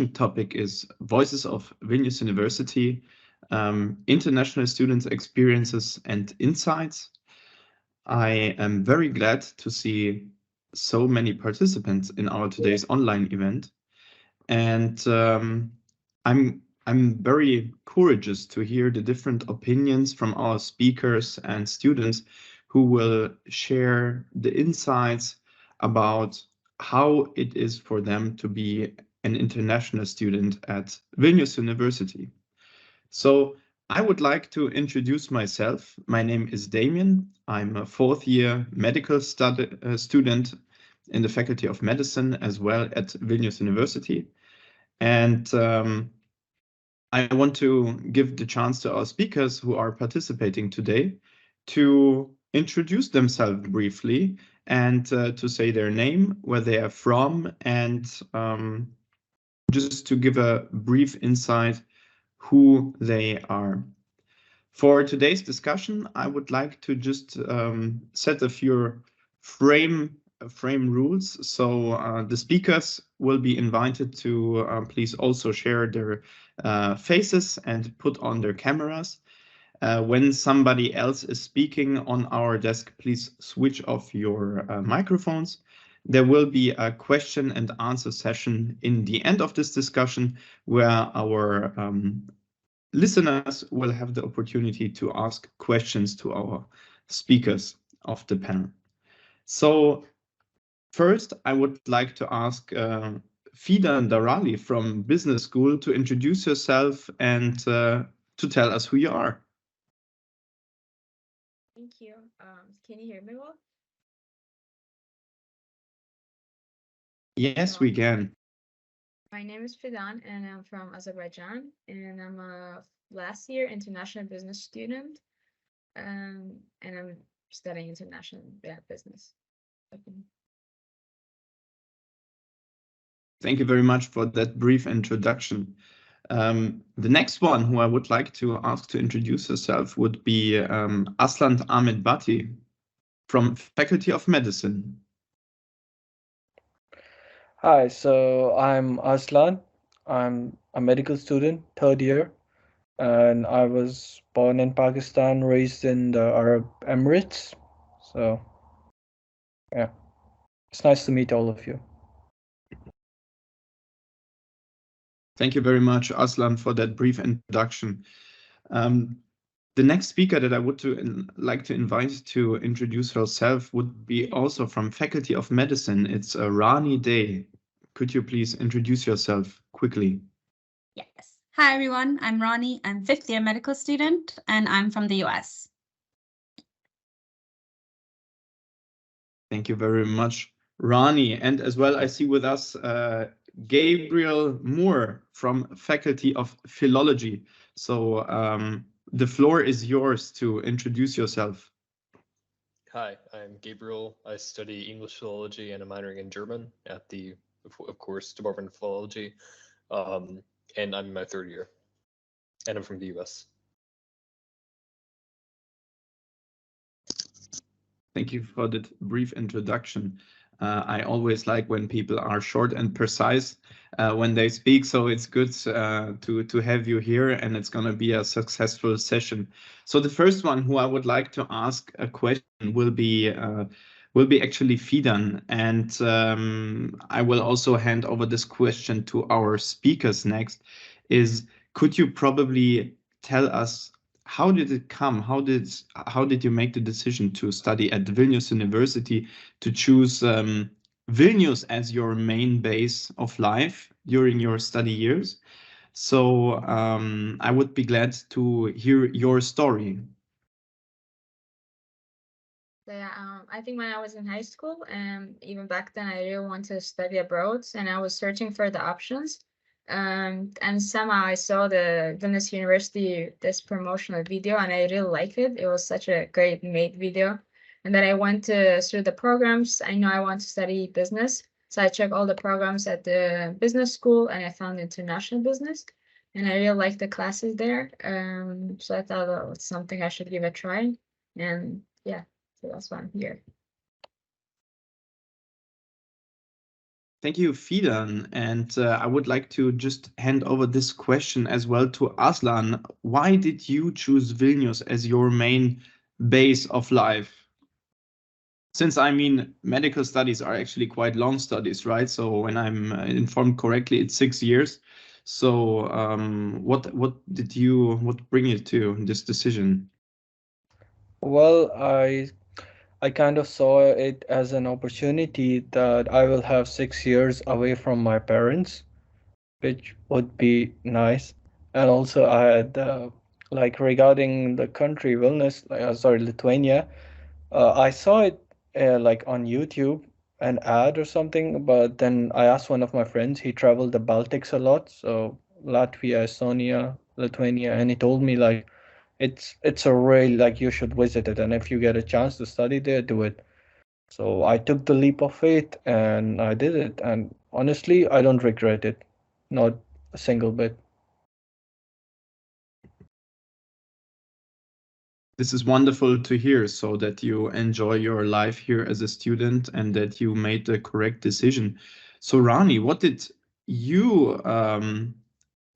discussion topic is Voices of Vilnius University, International Students' Experiences and Insights. I am very glad to see so many participants in our today's online event. And I'm very courageous to hear the different opinions from our speakers and students who will share the insights about how it is for them to be an international student at Vilnius University. So I would like to introduce myself. My name is Damien. I'm a fourth year medical student in the Faculty of Medicine as well at Vilnius University. And I want to give the chance to our speakers who are participating today to introduce themselves briefly and to say their name, where they are from, and just to give a brief insight who they are. For today's discussion, I would like to just set a few frame rules. So the speakers will be invited to please also share their faces and put on their cameras. When somebody else is speaking on our desk, please switch off your microphones. There will be a question and answer session in the end of this discussion where our listeners will have the opportunity to ask questions to our speakers of the panel. So first, I would like to ask Fidan Darali from Business School to introduce yourself and to tell us who you are. Thank you. Can you hear me well? Yes, we can. My name is Fidan and I'm from Azerbaijan and I'm a last year international business student and I'm studying international business. Thank you very much for that brief introduction. The next one who I would like to ask to introduce herself would be Aslan Ahmed Bati from Faculty of Medicine. Hi, so I'm Aslan. I'm a medical student, third year, and I was born in Pakistan, raised in the Arab Emirates. So, yeah, it's nice to meet all of you. Thank you very much, Aslan, for that brief introduction. The next speaker that I would like to invite to introduce herself would be also from Faculty of Medicine. It's Rani Day. Could you please introduce yourself quickly? Yes. Hi, everyone. I'm Rani. I'm fifth year medical student, and I'm from the US. Thank you very much, Rani. And as well, I see with us Gabriel Moore from Faculty of Philology. So the floor is yours to introduce yourself. Hi, I'm Gabriel. I study English philology and I'm minoring in German at the, of course, Department of Philology. And I'm in my third year. And I'm from the US. Thank you for that brief introduction. I always like when people are short and precise when they speak, so it's good to have you here, and it's going to be a successful session. So the first one who I would like to ask a question will be actually Fidan, and I will also hand over this question to our speakers next. Could you probably tell us how did it come? How did you make the decision to study at Vilnius University, to choose Vilnius as your main base of life during your study years? So I would be glad to hear your story. Yeah, I think when I was in high school, even back then, I really wanted to study abroad, and I was searching for the options. And somehow I saw the Vilnius University this promotional video, and I really liked it. It was such a great made video. And then I went through the programs. I know I want to study business, so I checked all the programs at the business school, and I found international business, and I really liked the classes there. So I thought that was something I should give a try, and yeah. So that's why I'm here. Thank you, Fidan. And I would like to just hand over this question as well to Aslan. Why did you choose Vilnius as your main base of life? Since I mean, medical studies are actually quite long studies, right? So when I'm informed correctly, it's 6 years. So what bring you to this decision? Well, I kind of saw it as an opportunity that I will have 6 years away from my parents, which would be nice. And also, I had like regarding the country Vilnius, sorry, Lithuania. I saw it like on YouTube, an ad or something. But then I asked one of my friends. He traveled the Baltics a lot, so Latvia, Estonia, Lithuania, and he told me like it's a really like you should visit it, and if you get a chance to study there, do it. So I took the leap of faith and I did it. And honestly, I don't regret it. Not a single bit. This is wonderful to hear, so that you enjoy your life here as a student and that you made the correct decision. So Rani, what did you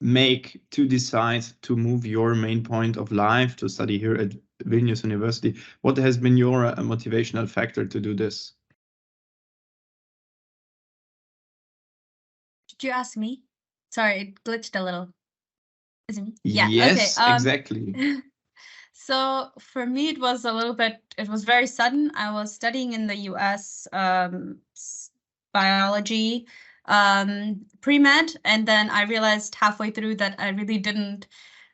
make to decide to move your main point of life to study here at Vilnius University? What has been your motivational factor to do this? Did you ask me? Sorry, it glitched a little. Is it me? Yes, okay. exactly. So for me, it was a little bit, it was very sudden. I was studying in the US biology pre-med, and then I realized halfway through that I really didn't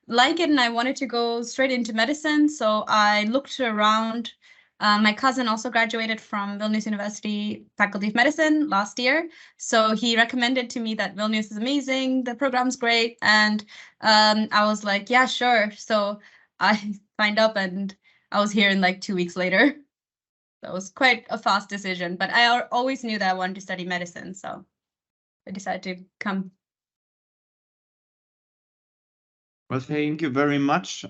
like it and I wanted to go straight into medicine. So I looked around. My cousin also graduated from Vilnius University Faculty of Medicine last year. So he recommended to me that Vilnius is amazing, the program's great. And I was like, yeah, sure. So I signed up and I was here in like 2 weeks later. That was quite a fast decision, but I always knew that I wanted to study medicine. So I decided to come. Well, thank you very much.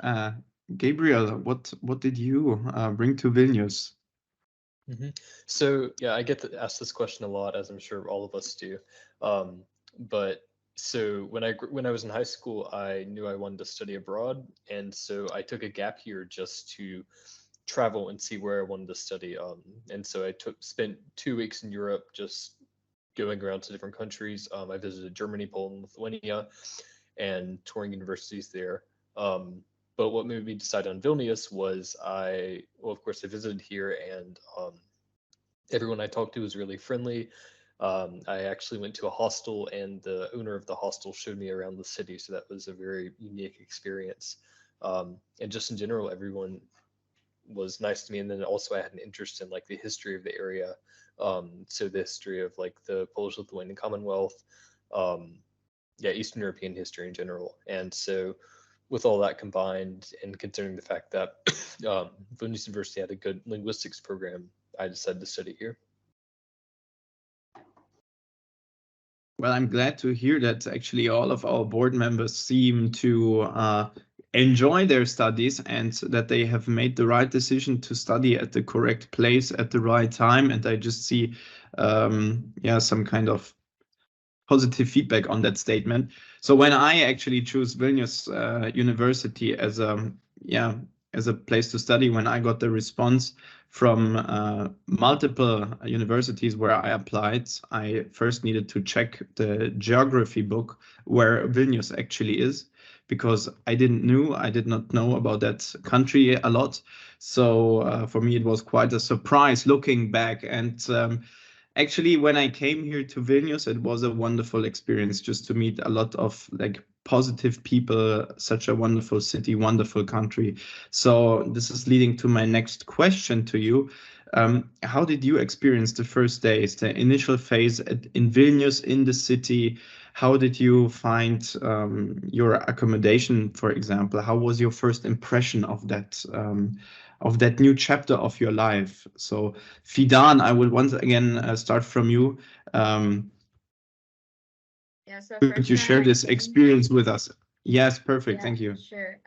Gabriel, what did you bring to Vilnius? So yeah, I get to ask this question a lot, as I'm sure all of us do. But so when I was in high school, I knew I wanted to study abroad, and so I took a gap year just to travel and see where I wanted to study. And so I spent 2 weeks in Europe, just going around to different countries. I visited Germany, Poland, Lithuania, and touring universities there. But what made me decide on Vilnius was well, of course, I visited here, and everyone I talked to was really friendly. I actually went to a hostel, and the owner of the hostel showed me around the city, so that was a very unique experience. And just in general, everyone was nice to me. And then also I had an interest in like the history of the area. So the history of like the Polish-Lithuanian Commonwealth, Eastern European history in general. And so with all that combined, and considering the fact that Vilnius University had a good linguistics program, I decided to study here. Well, I'm glad to hear that actually all of our board members seem to enjoy their studies and that they have made the right decision to study at the correct place at the right time. And I just see, some kind of positive feedback on that statement. So when I actually choose Vilnius University as a place to study, when I got the response from multiple universities where I applied, I first needed to check the geography book where Vilnius actually is, because I did not know about that country a lot. So for me, it was quite a surprise looking back. And actually, when I came here to Vilnius, it was a wonderful experience just to meet a lot of like positive people, such a wonderful city, wonderful country. So this is leading to my next question to you. How did you experience the first days, the initial phase in Vilnius, in the city? How did you find your accommodation, for example? How was your first impression of that new chapter of your life? So, Fidan, I will once again start from you. Yeah, so Could first you time share I this came, experience with us? Yes, perfect. Yeah, Thank you. sure.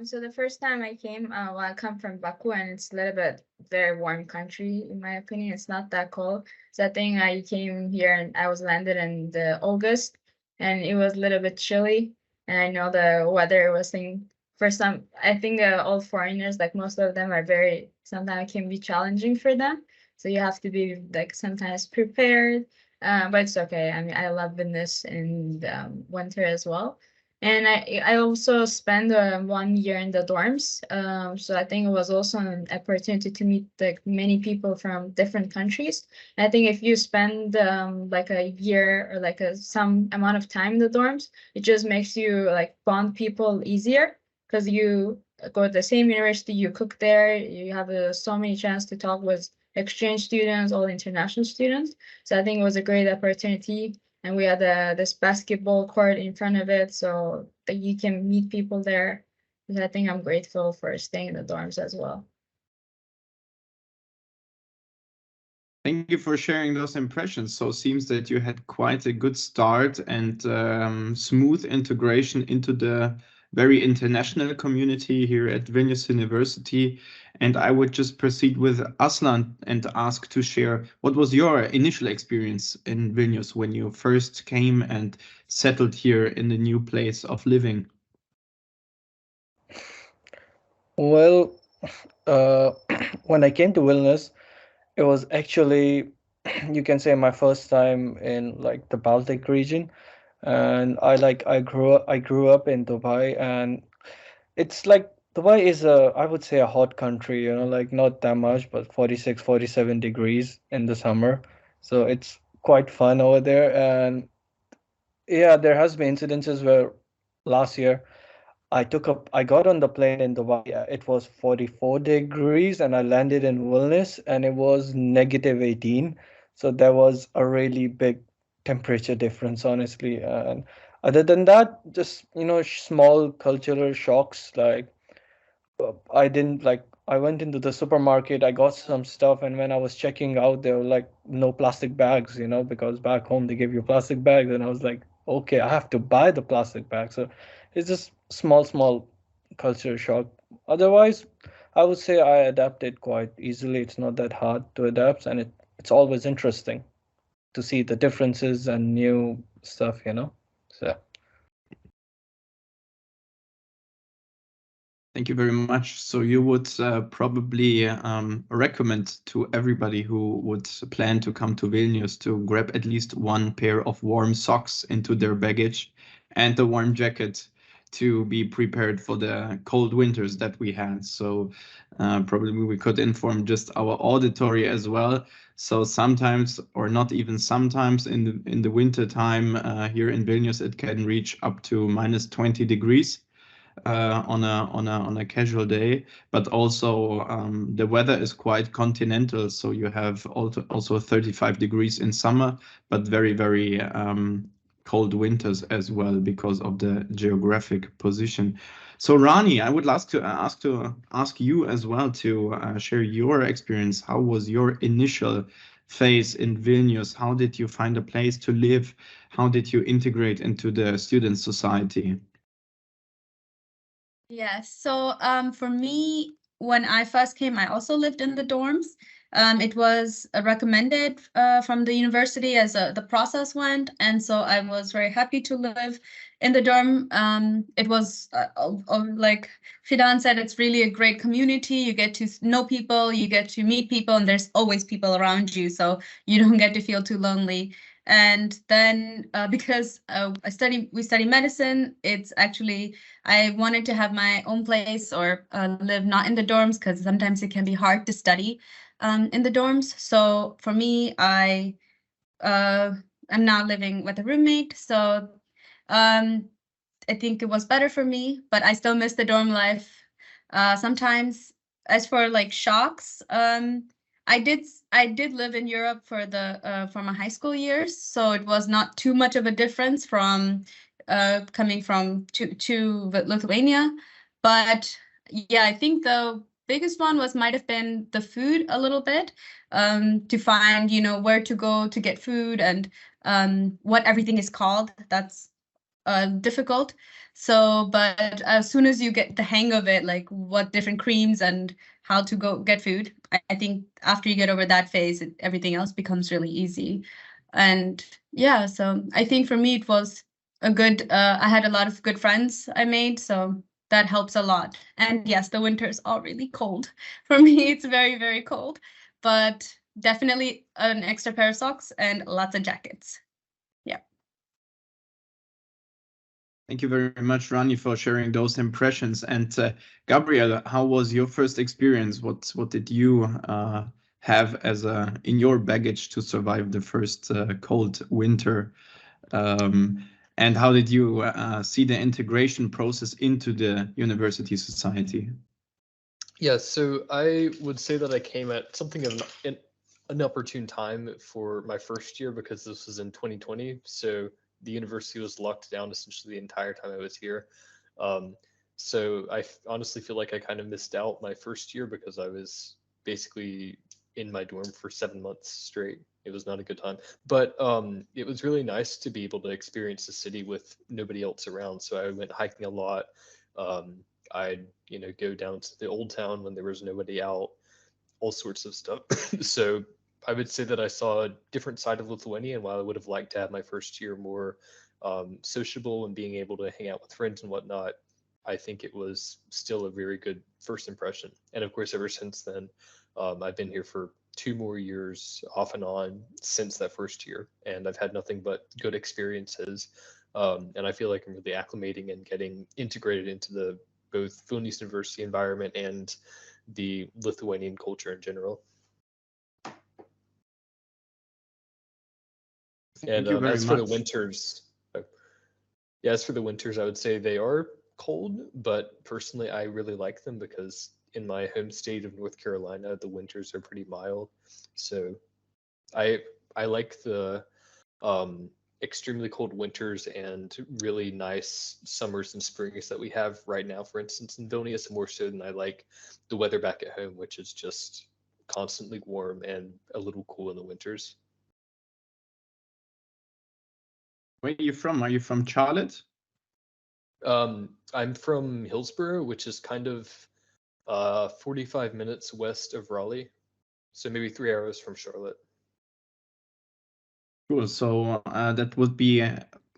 So the first time I came, well, I come from Baku, and it's a little bit very warm country, in my opinion. It's not that cold. So I think I came here and I was landed in the August, and it was a little bit chilly. And I know the weather was thing for some. I think all foreigners, like most of them, are very sometimes it can be challenging for them. So you have to be like sometimes prepared. But it's okay. I mean, I love Vilnius in the winter as well. And I also spent 1 year in the dorms. So I think it was also an opportunity to meet like many people from different countries. I think if you spend like a year or like some amount of time in the dorms, it just makes you like bond people easier because you go to the same university, you cook there, you have so many chance to talk with exchange students, all international students. So I think it was a great opportunity, and we had this basketball court in front of it so that you can meet people there. And I think I'm grateful for staying in the dorms as well. Thank you for sharing those impressions. So it seems that you had quite a good start and smooth integration into the very international community here at Vilnius University. And I would just proceed with Aslan and ask to share what was your initial experience in Vilnius when you first came and settled here in the new place of living? Well, uh, when I came to Vilnius, it was actually, you can say, my first time in like the Baltic region, and I grew up in Dubai, and it's like Dubai is I would say a hot country, you know, like not that much, but 46, 47 degrees in the summer, so it's quite fun over there. And yeah, there has been incidences where last year I got on the plane in Dubai. It was 44 degrees, and I landed in Vilnius, and it was negative 18. So there was a really big temperature difference, honestly. And other than that, just, you know, small cultural shocks. Like, I didn't like, I went into the supermarket, I got some stuff, and when I was checking out, there were like no plastic bags, you know, because back home they give you plastic bags, and I was like, okay, I have to buy the plastic bag. So it's just small culture shock. Otherwise, I would say I adapted quite easily. It's not that hard to adapt, and it's always interesting to see the differences and new stuff, you know. So Thank you very much. So you would probably recommend to everybody who would plan to come to Vilnius to grab at least one pair of warm socks into their baggage and a warm jacket to be prepared for the cold winters that we had. So probably we could inform just our auditory as well. So sometimes, or not even sometimes, in the winter time here in Vilnius, it can reach up to minus 20 degrees on a casual day, but also the weather is quite continental, so you have also 35 degrees in summer, but very cold winters as well because of the geographic position. So Rani, I would like to ask you as well to share your experience. How was your initial phase in Vilnius? How did you find a place to live? How did you integrate into the student society? Yeah, so for me, when I first came, I also lived in the dorms. It was recommended from the university as the process went, and so I was very happy to live in the dorm. It was like Fidan said, it's really a great community. You get to know people, you get to meet people, and there's always people around you, so you don't get to feel too lonely. And then because we study medicine, it's actually I wanted to have my own place or live not in the dorms because sometimes it can be hard to study in the dorms. So for me, I'm now living with a roommate. So um, I think it was better for me, but I still miss the dorm life. Sometimes, as for like shocks, I did live in Europe for my high school years, so it was not too much of a difference from coming from to Lithuania. But yeah, I think the biggest one might have been the food a little bit, to find, where to go to get food and what everything is called. That's difficult. So, but as soon as you get the hang of it, like what different creams and how to go get food, I think after you get over that phase, everything else becomes really easy. And yeah, so I think for me it was a good, I had a lot of good friends I made, so that helps a lot. And yes, the winters are really cold. For me, it's very, very cold, but definitely an extra pair of socks and lots of jackets. Yeah. Thank you very much, Rani, for sharing those impressions. And Gabriel, how was your first experience? What did you have as in your baggage to survive the first cold winter? And how did you see the integration process into the university society? Yeah, so I would say that I came at something of an opportune time for my first year because this was in 2020. So the university was locked down essentially the entire time I was here. So I honestly feel like I kind of missed out my first year because I was basically in my dorm for 7 months straight. It was not a good time, but it was really nice to be able to experience the city with nobody else around. So I went hiking a lot. I'd go down to the old town when there was nobody out, all sorts of stuff. So I would say that I saw a different side of Lithuania, and while I would have liked to have my first year more sociable and being able to hang out with friends and whatnot, I think it was still a very good first impression. And of course, ever since then, I've been here for 2 more years off and on since that first year, and I've had nothing but good experiences. And I feel like I'm really acclimating and getting integrated into the both Vilnius University environment and the Lithuanian culture in general. Thank And you very as for the much. winters, yeah, as for the winters, I would say they are cold, but personally, I really like them because in my home state of North Carolina, the winters are pretty mild. So I I like the extremely cold winters and really nice summers and springs that we have right now, for instance, in Vilnius, more so than I like the weather back at home, which is just constantly warm and a little cool in the winters. Where are you from? Are you from Charlotte? I'm from Hillsborough, which is kind of 45 minutes west of Raleigh, so maybe 3 hours from Charlotte. Cool. So that would be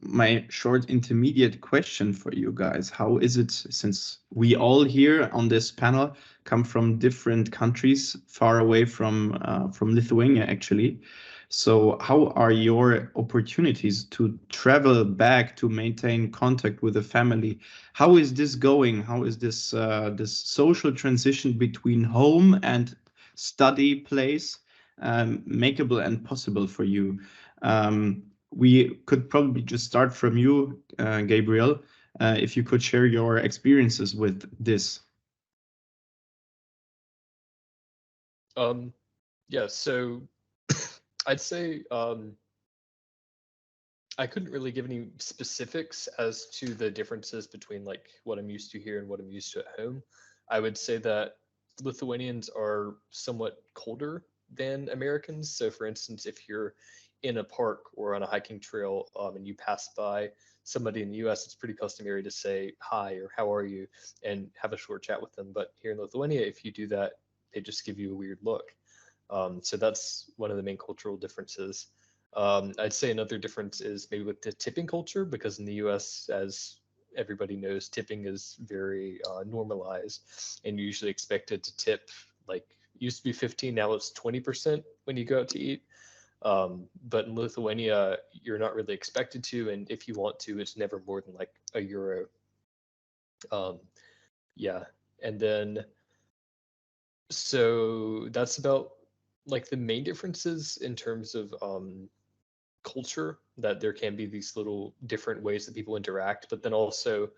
my short intermediate question for you guys. How is it, since we all here on this panel come from different countries far away from Lithuania, actually? So how are your opportunities to travel back to maintain contact with the family? How is this going? How is this this social transition between home and study place makeable and possible for you? We could probably just start from you, Gabriel, if you could share your experiences with this. Yeah, so I'd say I couldn't really give any specifics as to the differences between like what I'm used to here and what I'm used to at home. I would say that Lithuanians are somewhat colder than Americans. So, for instance, if you're in a park or on a hiking trail and you pass by somebody in the US, it's pretty customary to say hi or how are you and have a short chat with them. But here in Lithuania, if you do that, they just give you a weird look. So that's one of the main cultural differences. I'd say another difference is maybe with the tipping culture, because in the US, as everybody knows, tipping is very normalized and you're usually expected to tip, like, used to be 15, now it's 20% when you go out to eat. But in Lithuania, you're not really expected to, and if you want to, it's never more than like €1. Yeah, and then so that's about like the main differences in terms of culture, that there can be these little different ways that people interact, but then also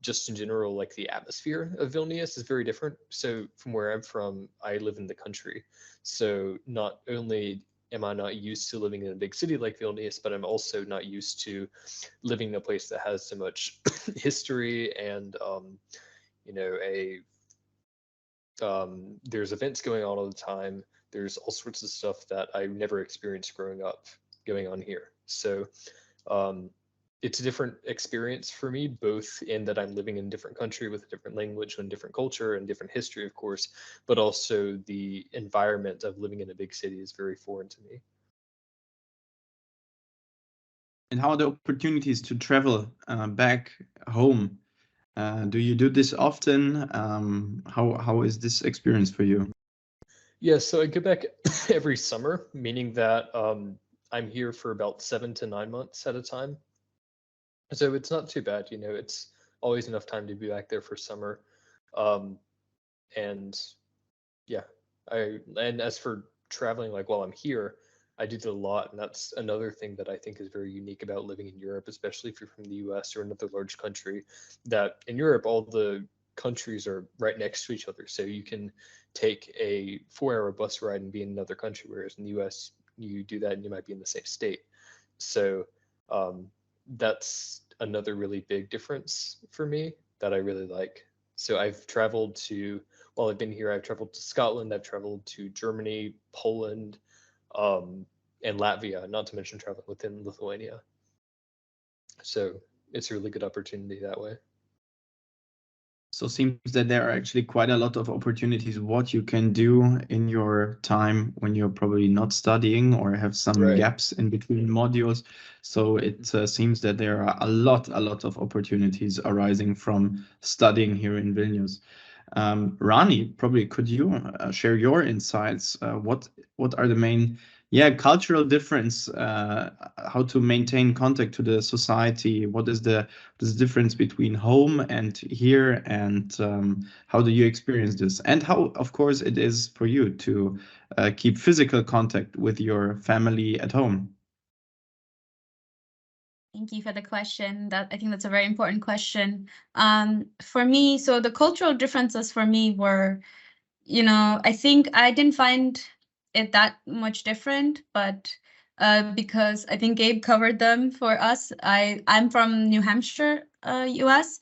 just in general, like the atmosphere of Vilnius is very different. So from where I'm from, I live in the country. So not only am I not used to living in a big city like Vilnius, but I'm also not used to living in a place that has so much history and a there's events going on all the time. There's all sorts of stuff that I never experienced growing up going on here. So it's a different experience for me, both in that I'm living in a different country with a different language and different culture and different history, of course, but also the environment of living in a big city is very foreign to me. And how are the opportunities to travel back home? Do you do this often? How is this experience for you? Yeah, so I go back every summer, meaning that I'm here for about 7 to 9 months at a time. So it's not too bad, it's always enough time to be back there for summer. Um, and yeah, and as for traveling, like while I'm here, I do that a lot, and that's another thing that I think is very unique about living in Europe, especially if you're from the US or another large country, that in Europe all the countries are right next to each other. So you can take a 4-hour bus ride and be in another country, whereas in the US you do that and you might be in the same state. So that's another really big difference for me that I really like. So I've traveled to, while I've been here, I've traveled to Scotland, I've traveled to Germany, Poland, and Latvia, not to mention traveling within Lithuania. So it's a really good opportunity that way. So it seems that there are actually quite a lot of opportunities what you can do in your time when you're probably not studying or have some Right. gaps in between modules. So it seems that there are a lot of opportunities arising from studying here in Vilnius. Rani, probably could you share your insights? What are the main cultural difference? How to maintain contact to the society? What is the difference between home and here, and how do you experience this? And how, of course, it is for you to keep physical contact with your family at home. Thank you for the question. I think that's a very important question. For me, so the cultural differences for me were, I think I didn't find it that much different, but because I think Gabe covered them for us. I'm from New Hampshire, US,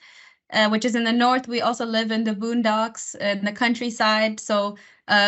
which is in the north. We also live in the boondocks, in the countryside. So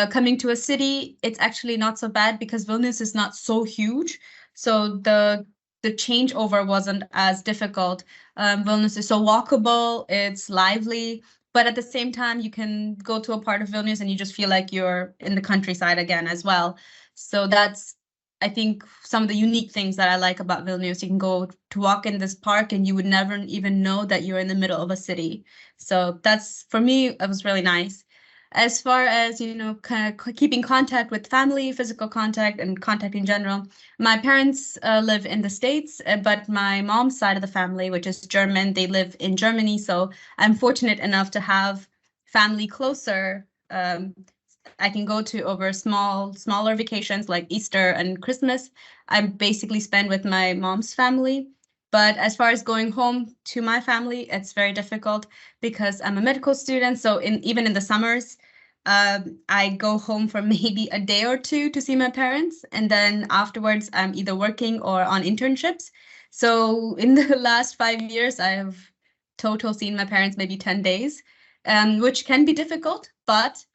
coming to a city, it's actually not so bad because Vilnius is not so huge. So the changeover wasn't as difficult. Vilnius is so walkable, it's lively, but at the same time, you can go to a part of Vilnius and you just feel like you're in the countryside again as well. So that's, I think, some of the unique things that I like about Vilnius. You can go to walk in this park and you would never even know that you're in the middle of a city. So that's, for me, it was really nice. As far as, kind of keeping contact with family, physical contact and contact in general, my parents live in the States, but my mom's side of the family, which is German, they live in Germany. So I'm fortunate enough to have family closer. I can go to over smaller vacations like Easter and Christmas. I basically spend with my mom's family. But as far as going home to my family, it's very difficult because I'm a medical student. So even in the summers, I go home for maybe a day or two to see my parents. And then afterwards, I'm either working or on internships. So in the last 5 years, I have total seen my parents maybe 10 days, which can be difficult. But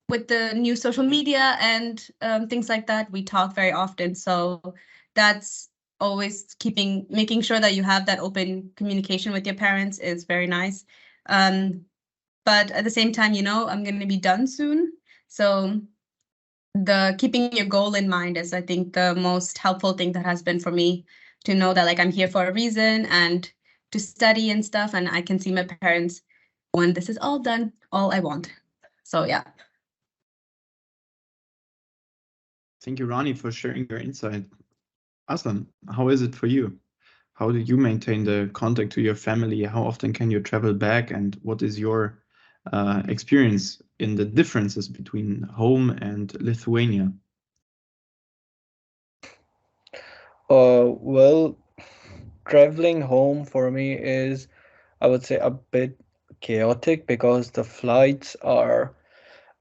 with the new social media and things like that, we talk very often. So that's always making sure that you have that open communication with your parents is very nice. But at the same time, I'm going to be done soon. So the keeping your goal in mind is, I think, the most helpful thing that has been for me, to know that like I'm here for a reason and to study and stuff, and I can see my parents when this is all done, all I want. So yeah. Thank you, Rani, for sharing your insight. Aslan, how is it for you? How do you maintain the contact to your family? How often can you travel back? And what is your experience in the differences between home and Lithuania? Well, traveling home for me is, I would say, a bit chaotic because the flights are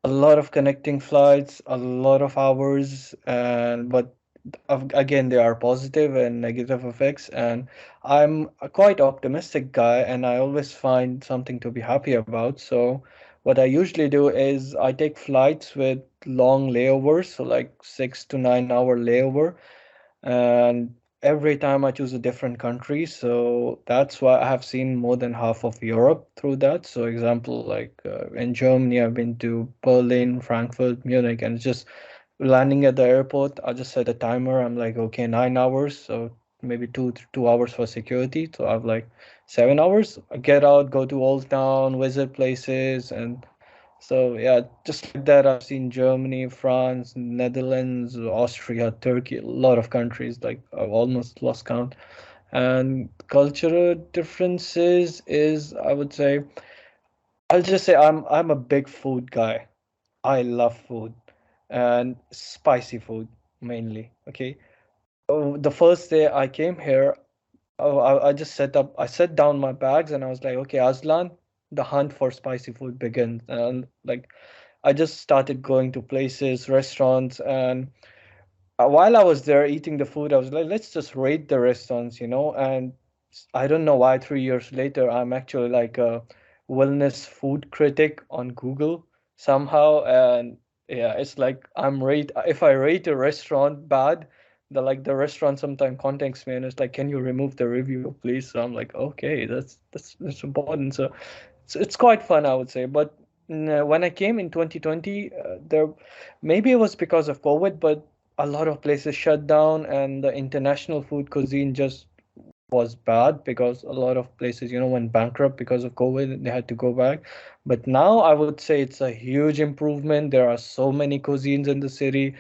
a lot of connecting flights, a lot of hours, and but again, there are positive and negative effects. And I'm a quite optimistic guy, and I always find something to be happy about. So what I usually do is I take flights with long layovers, so like 6 to 9 hour layover, and every time I choose a different country. So that's why I have seen more than half of Europe through that. So example, like in Germany, I've been to Berlin, Frankfurt, Munich, and it's just landing at the airport. I just set a timer. I'm like, okay, 9 hours. So maybe 2 hours for security. So I have like 7 hours. I get out, go to Old Town, visit places, and so yeah, just like that, I've seen Germany, France, Netherlands, Austria, Turkey, a lot of countries. Like I've almost lost count. And cultural differences is, I would say, I'll just say I'm a big food guy. I love food and spicy food mainly. Okay. Oh, the first day I came here, I just I set down my bags and I was like, okay, Aslan, the hunt for spicy food begins. And like I just started going to places, restaurants, and while I was there eating the food, I was like, let's just rate the restaurants, And I don't know why 3 years later, I'm actually like a wellness food critic on Google somehow. And yeah, it's like if I rate a restaurant bad, the restaurant sometimes contacts me and it's like, can you remove the review, please? So I'm like, okay, that's important. So it's quite fun, I would say. But when I came in 2020, there maybe it was because of COVID, but a lot of places shut down and the international food cuisine just was bad because a lot of places, went bankrupt because of COVID. They had to go back. But now I would say it's a huge improvement. There are so many cuisines in the city,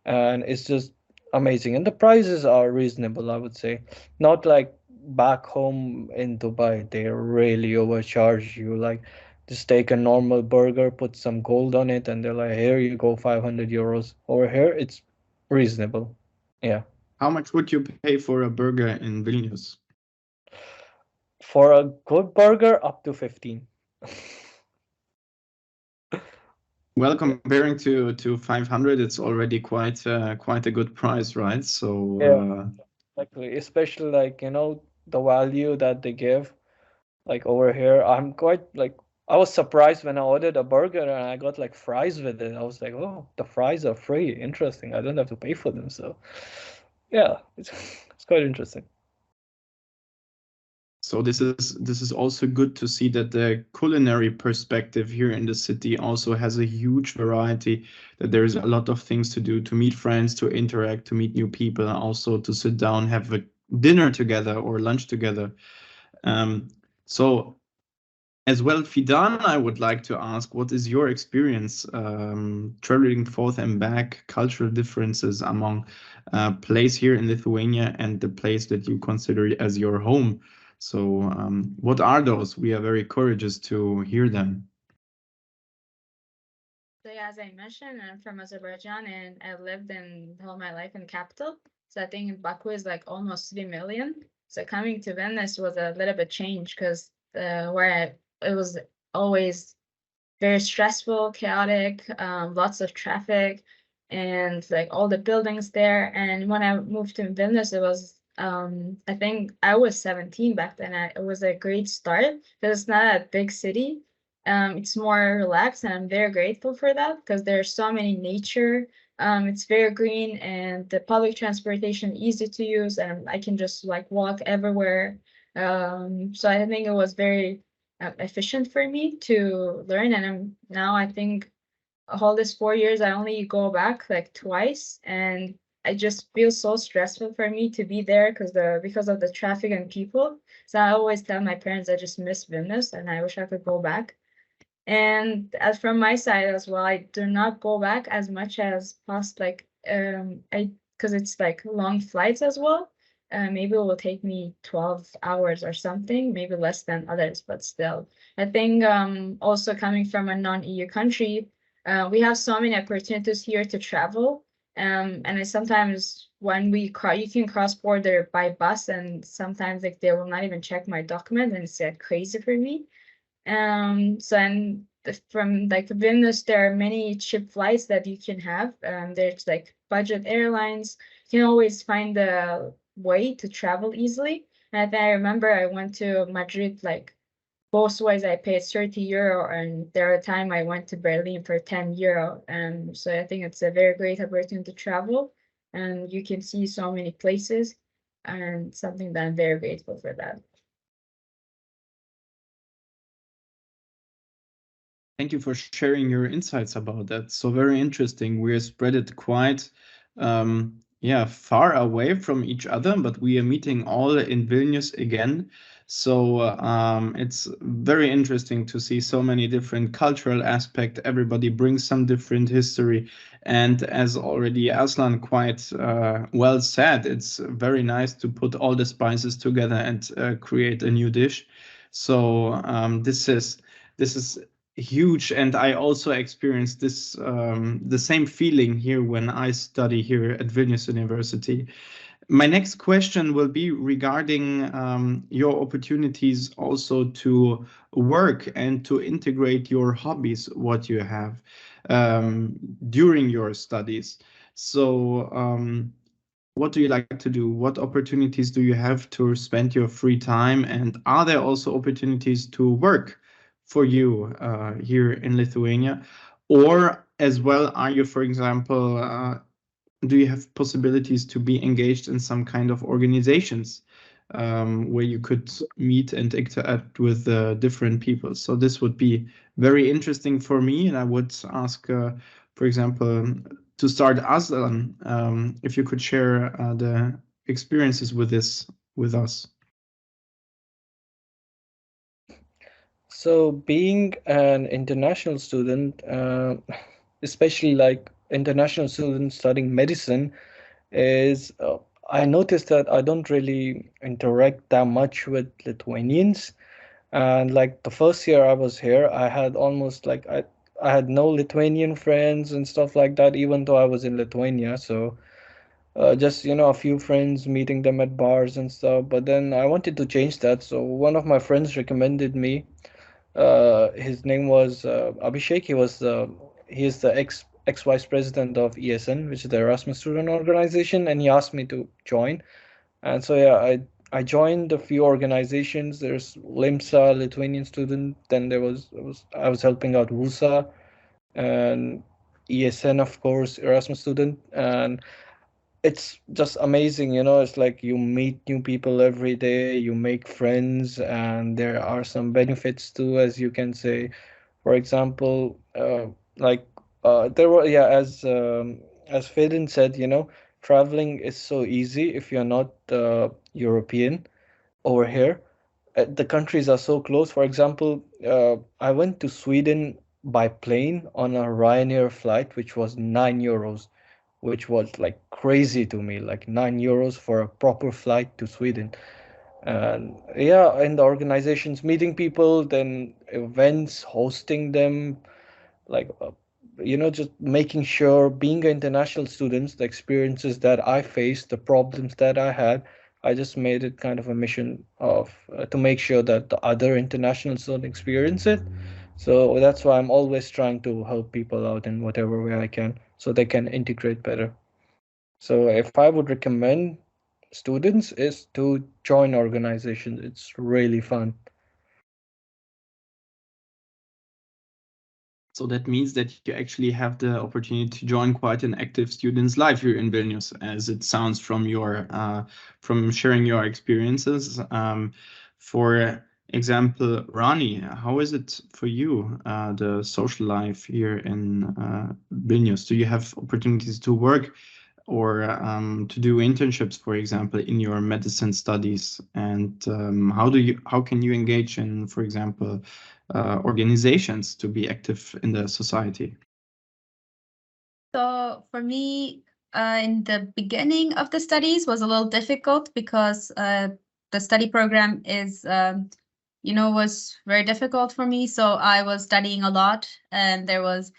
and it's just amazing. And the prices are reasonable, I would say. Not like back home in Dubai, they really overcharge you. Like, just take a normal burger, put some gold on it, and they're like, here you go, 500 euros. Over here, it's reasonable. Yeah. How much would you pay for a burger in Vilnius? For a good burger, up to 15. Well, comparing to 500, it's already quite a good price, right? So Yeah, exactly. Especially like, the value that they give. Like over here, I'm quite like I was surprised when I ordered a burger and I got like fries with it. I was like, oh, the fries are free. Interesting. I don't have to pay for them. So yeah, it's it's quite interesting. so this is also good to see that the culinary perspective here in the city also has a huge variety, that there's a lot of things to do, to meet friends, to interact, to meet new people, and also to sit down, have a dinner together or lunch together. So as well, Fidan, I would like to ask, what is your experience traveling forth and back, cultural differences among place here in Lithuania and the place that you consider as your home? So, what are those? We are very courageous to hear them. So yeah, as I mentioned, I'm from Azerbaijan and I lived in all my life in the capital. So I think Baku is like almost 3 million. So coming to Vilnius was a little bit change because it was always very stressful, chaotic, lots of traffic, and like all the buildings there. And when I moved to Vilnius, it was I think I was 17 back then. It was a great start because it's not a big city. It's more relaxed, and I'm very grateful for that because there's so many nature. It's very green, and the public transportation easy to use, and I can just like walk everywhere. So I think it was very efficient for me to learn. And now I think all this 4 years, I only go back like twice, and I just feel so stressful for me to be there because of the traffic and people. So I always tell my parents I just miss Vilnius and I wish I could go back. And as from my side as well, I do not go back as much as past, like I because it's like long flights as well. Maybe it will take me 12 hours or something, maybe less than others, but still. I think also coming from a non-EU country, we have so many opportunities here to travel. And I sometimes when you can cross border by bus, and sometimes like they will not even check my document, and it's crazy for me. So and from like Vilnius, there are many cheap flights that you can have. There's like budget airlines. You can always find a way to travel easily. And I remember I went to Madrid like both ways. I paid 30 euro, and there are time I went to Berlin for 10 euro. And so I think it's a very great opportunity to travel, and you can see so many places. and something that I'm very grateful for that. Thank you for sharing your insights about that. So very interesting. We're spread it quite, far away from each other, but we are meeting all in Vilnius again. So it's very interesting to see so many different cultural aspects. Everybody brings some different history. And as already Aslan quite well said, it's very nice to put all the spices together and create a new dish. So this is huge, and I also experienced this the same feeling here when I study here at Vilnius University. My next question will be regarding your opportunities also to work and to integrate your hobbies, what you have during your studies. So what do you like to do? What opportunities do you have to spend your free time? And are there also opportunities to work for you here in Lithuania? Or as well, are you, for example, do you have possibilities to be engaged in some kind of organizations where you could meet and interact with different people? So this would be very interesting for me, and I would ask, for example, to start Aslan, if you could share the experiences with this with us. So being an international student, especially like international students studying medicine, is I noticed that I don't really interact that much with Lithuanians. And like the first year I was here, I had almost like I had no Lithuanian friends and stuff like that, even though I was in Lithuania. So just a few friends, meeting them at bars and stuff. But then I wanted to change that. So one of my friends recommended me. His name was Abhishek. He is the ex vice president of ESN, which is the Erasmus Student Organization, and he asked me to join. And so yeah, I joined a few organizations. There's LIMSA, Lithuanian student. Then I was helping out WUSA and ESN, of course, Erasmus student. And it's just amazing, it's like you meet new people every day, you make friends, and there are some benefits too, as you can say. For example, like there were yeah as Faden said, traveling is so easy if you're not European over here. The countries are so close. For example, I went to Sweden by plane on a Ryanair flight, which was 9 euros, which was like crazy to me, like 9 euros for a proper flight to Sweden. And yeah, in the organizations, meeting people, then events, hosting them, like just making sure, being an international student, the experiences that I faced, the problems that I had, I just made it kind of a mission of to make sure that the other internationals don't experience it. So that's why I'm always trying to help people out in whatever way I can so they can integrate better. So if I would recommend students is to join organizations. It's really fun. So that means that you actually have the opportunity to join quite an active student's life here in Vilnius, as it sounds from your from sharing your experiences. For example, Rani, how is it for you, the social life here in Vilnius? Do you have opportunities to work or to do internships, for example, in your medicine studies? And how can you engage in, for example, organizations to be active in the society? So for me, in the beginning of the studies was a little difficult because the study program was very difficult for me. So I was studying a lot, and there was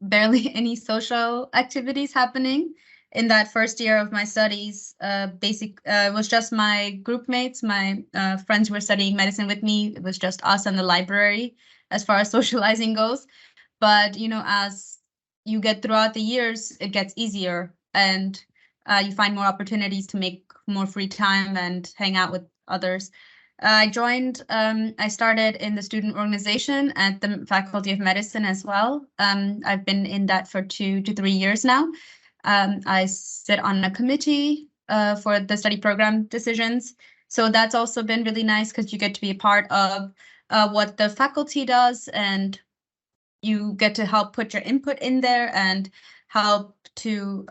barely any social activities happening in that first year of my studies. It was just my group mates, my friends who were studying medicine with me. It was just us and the library as far as socializing goes. But as you get throughout the years, it gets easier, and you find more opportunities to make more free time and hang out with others. I started in the student organization at the Faculty of Medicine as well. I've been in that for 2 to 3 years now. I sit on a committee for the study program decisions. So that's also been really nice because you get to be a part of what the faculty does, and you get to help put your input in there and help to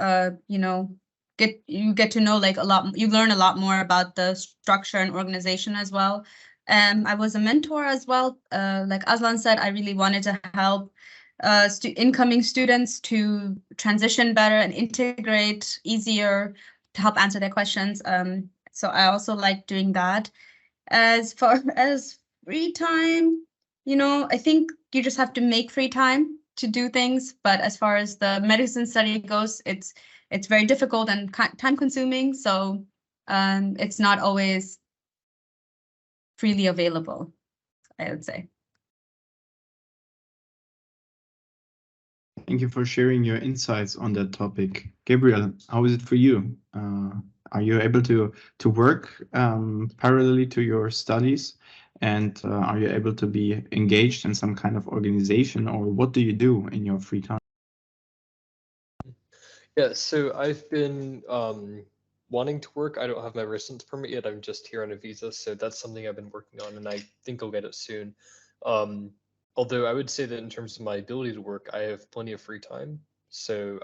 get to know like a lot. You learn a lot more about the structure and organization as well. I was a mentor as well. Like Aslan said, I really wanted to help incoming students to transition better and integrate easier to help answer their questions. So I also like doing that. As far as free time, I think you just have to make free time to do things. But as far as the medicine study goes, it's very difficult and time consuming. So it's not always freely available, I would say. Thank you for sharing your insights on that topic. Gabriel, how is it for you? Are you able to work parallelly to your studies? And are you able to be engaged in some kind of organization, or what do you do in your free time? Yeah, so I've been wanting to work. I don't have my residence permit yet. I'm just here on a visa, so that's something I've been working on, and I think I'll get it soon. Although I would say that in terms of my ability to work, I have plenty of free time. So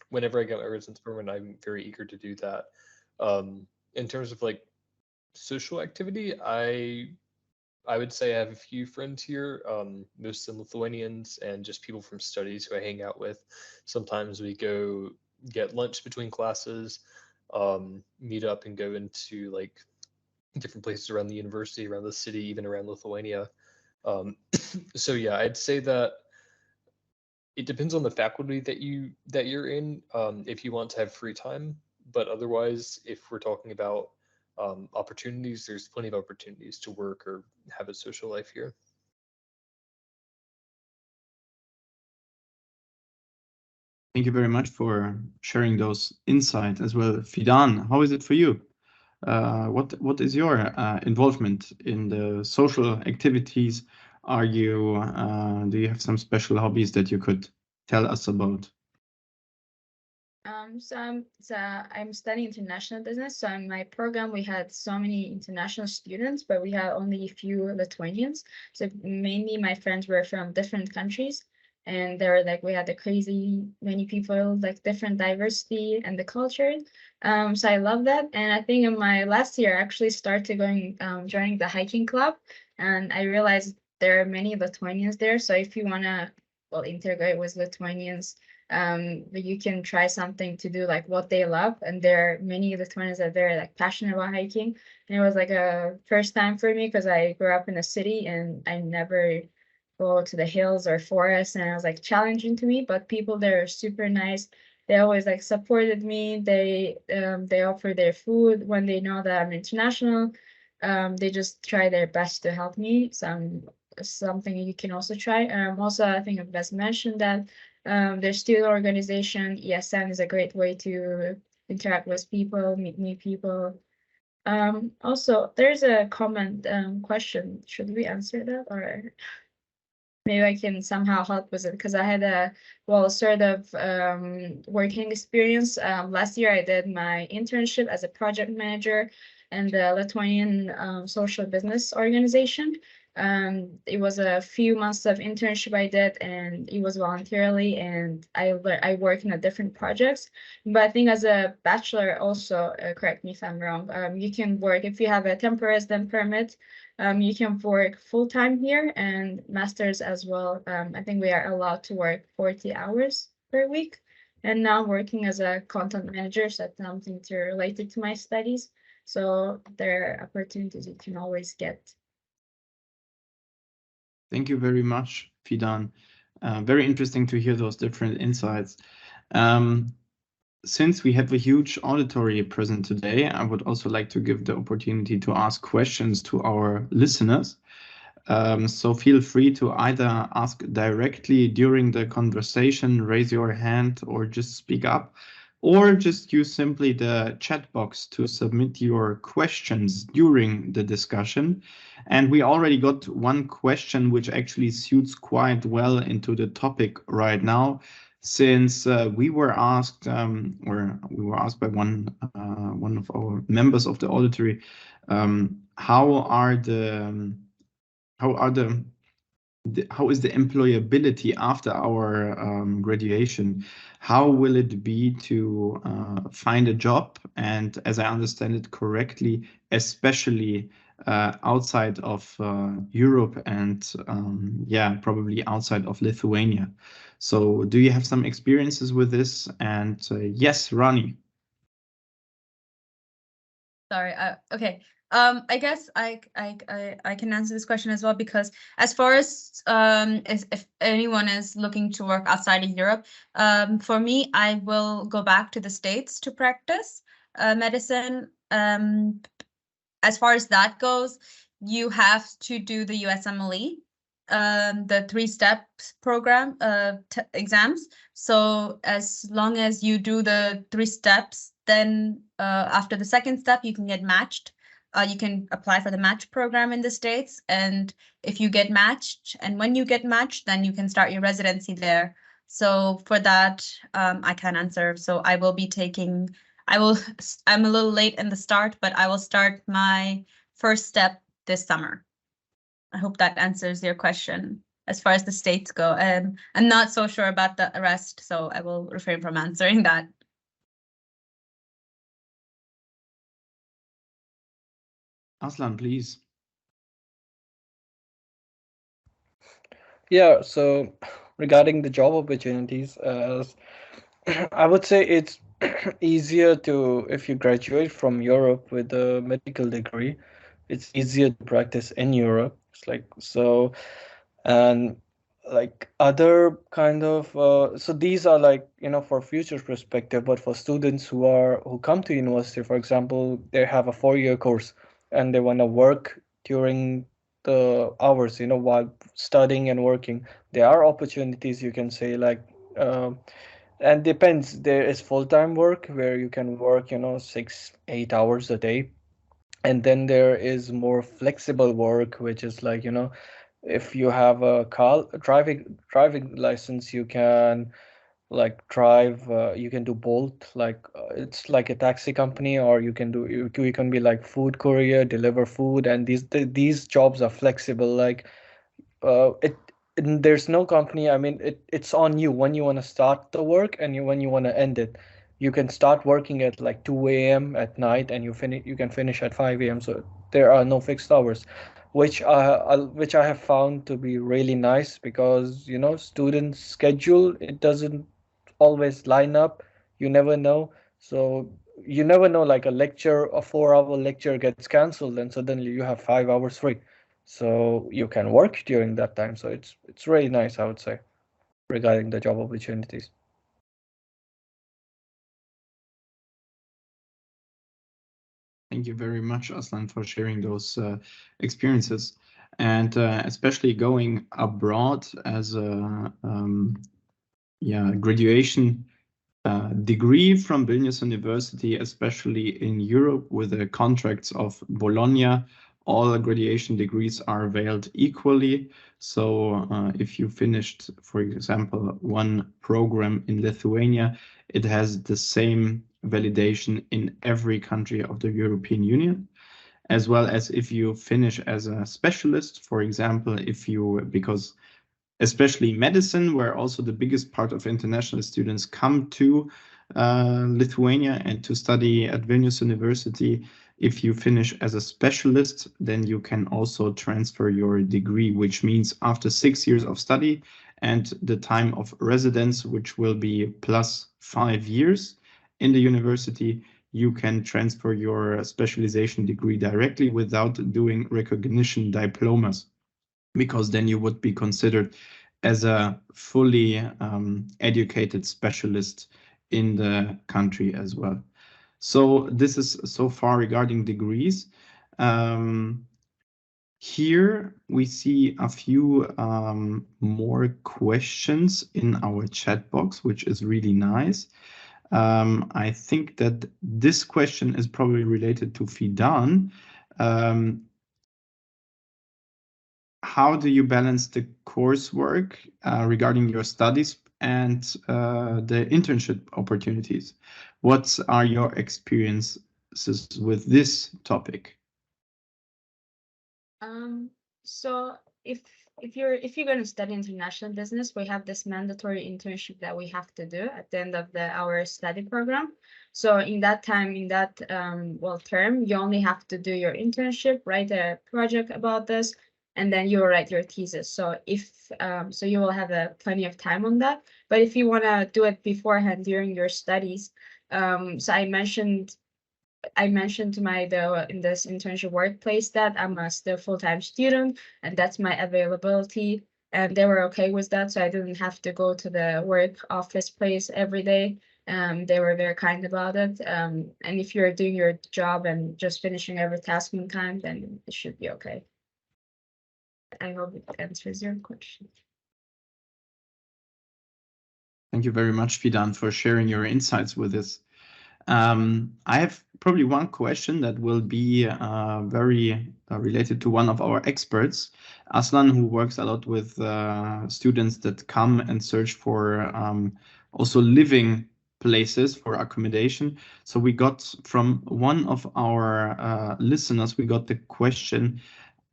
whenever I get my residence permit, I'm very eager to do that. In terms of like social activity, I would say I have a few friends here, most of them Lithuanians and just people from studies who I hang out with. Sometimes we go get lunch between classes, meet up and go into like different places around the university, around the city, even around Lithuania. So yeah, I'd say that it depends on the faculty that you're in, if you want to have free time. But otherwise, if we're talking about opportunities, there's plenty of opportunities to work or have a social life here. Thank you very much for sharing those insights as well. Fidan, how is it for you? What is your involvement in the social activities? Do you have some special hobbies that you could tell us about? I'm studying international business. So in my program, we had so many international students, but we had only a few Lithuanians. So mainly my friends were from different countries, and they were like, we had the crazy many people, like different diversity and the culture. So I love that. And I think in my last year, I actually started joining the hiking club, and I realized there are many Lithuanians there. So if you wanna, integrate with Lithuanians, but you can try something to do like what they love. And there are many Lithuanians that are very like passionate about hiking. And it was like a first time for me because I grew up in a city and I never go to the hills or forests, and it was like challenging to me. But people there are super nice. They always like supported me. They offer their food when they know that I'm international. They just try their best to help me. Something you can also try. Also, I think I've best mentioned that their student organization, ESN, is a great way to interact with people, meet new people. Also, there's a comment question. Should we answer that, or maybe I can somehow help with it? Because I had a sort of working experience. Last year, I did my internship as a project manager in the Lithuanian social business organization. It was a few months of internship I did, and it was voluntarily, and I worked in different projects. But I think as a bachelor also, correct me if I'm wrong, you can work if you have a temporary resident permit. You can work full-time here, and masters as well. I think we are allowed to work 40 hours per week. And now I'm working as a content manager, so that's something related to my studies. So there are opportunities you can always get. Thank you very much, Fidan. Very interesting to hear those different insights. Since we have a huge auditory present today, I would also like to give the opportunity to ask questions to our listeners. So feel free to either ask directly during the conversation, raise your hand, or just speak up, or just use simply the chat box to submit your questions during the discussion. And we already got one question which actually suits quite well into the topic right now. since we were asked, or we were asked by one of our members of the auditory, how is the employability after our graduation? How will it be to find a job? And as I understand it correctly, especially outside of Europe and yeah, probably outside of Lithuania. So do you have some experiences with this? And yes, Ronnie. Sorry. Okay. I guess I can answer this question as well, because as far as if anyone is looking to work outside of Europe, for me, I will go back to the States to practice medicine. As far as that goes, you have to do the USMLE, the 3-step program exams. So as long as you do the 3 steps, then after the 2nd step, you can get matched. You can apply for the match program in the States. And if you get matched, and when you get matched, then you can start your residency there. So for that, I can answer. So I will be taking, I'm a little late in the start, but I will start my 1st step this summer. I hope that answers your question as far as the States go. I'm not so sure about the rest, so I will refrain from answering that. Aslan, please. Yeah, so regarding the job opportunities, I would say it's easier to, if you graduate from Europe with a medical degree, it's easier to practice in Europe. It's like so, and like other kind of so these are like, you know, for future perspective, but for students who come to university, for example, they have a 4-year course and they want to work during the hours, you know, while studying and working. There are opportunities, you can say, like and depends. There is full-time work where you can work, you know, 6-8 hours a day, and then there is more flexible work, which is like, you know, if you have a car driving license, you can like drive, you can do both, like it's like a taxi company, or you can be like food courier, deliver food, and these jobs are flexible. Like it there's no company. I mean, it's on you when you want to start the work and when you want to end it. You can start working at like 2 a.m. at night, and you can finish at 5 a.m. So there are no fixed hours, which I have found to be really nice, because you know, students' schedule, it doesn't always line up. You never know. So you never know, like a 4-hour lecture gets canceled and suddenly you have 5 hours free, so you can work during that time. So it's really nice, I would say, regarding the job opportunities. Thank you very much, Aslan, for sharing those experiences, and especially going abroad as a graduation degree from Vilnius University, especially in Europe with the contracts of Bologna. All graduation degrees are availed equally. So if you finished, for example, one program in Lithuania, it has the same validation in every country of the European Union, as well as if you finish as a specialist, for example, because especially medicine, where also the biggest part of international students come to Lithuania and to study at Vilnius University. If you finish as a specialist, then you can also transfer your degree, which means after 6 years of study and the time of residence, which will be plus 5 years in the university, you can transfer your specialization degree directly without doing recognition diplomas, because then you would be considered as a fully educated specialist in the country as well. So this is so far regarding degrees. Here we see a few more questions in our chat box, which is really nice. I think that this question is probably related to Fidan. How do you balance the coursework regarding your studies and the internship opportunities. What are your experiences with this topic? So if you're going to study international business, we have this mandatory internship that we have to do at the end of our study program. So in that time, in that term, you only have to do your internship, write a project about this, and then you will write your thesis. So so you will have plenty of time on that. But if you want to do it beforehand during your studies, so I mentioned to in this internship workplace that I'm still full-time student and that's my availability. And they were okay with that. So I didn't have to go to the work office place every day. They were very kind about it. And if you're doing your job and just finishing every task on time, then it should be okay. I hope it answers your question. Thank you very much, Fidan, for sharing your insights with us. I have probably one question that will be very related to one of our experts, Aslan, who works a lot with students that come and search for also living places for accommodation. So we got from one of our listeners, we got the question,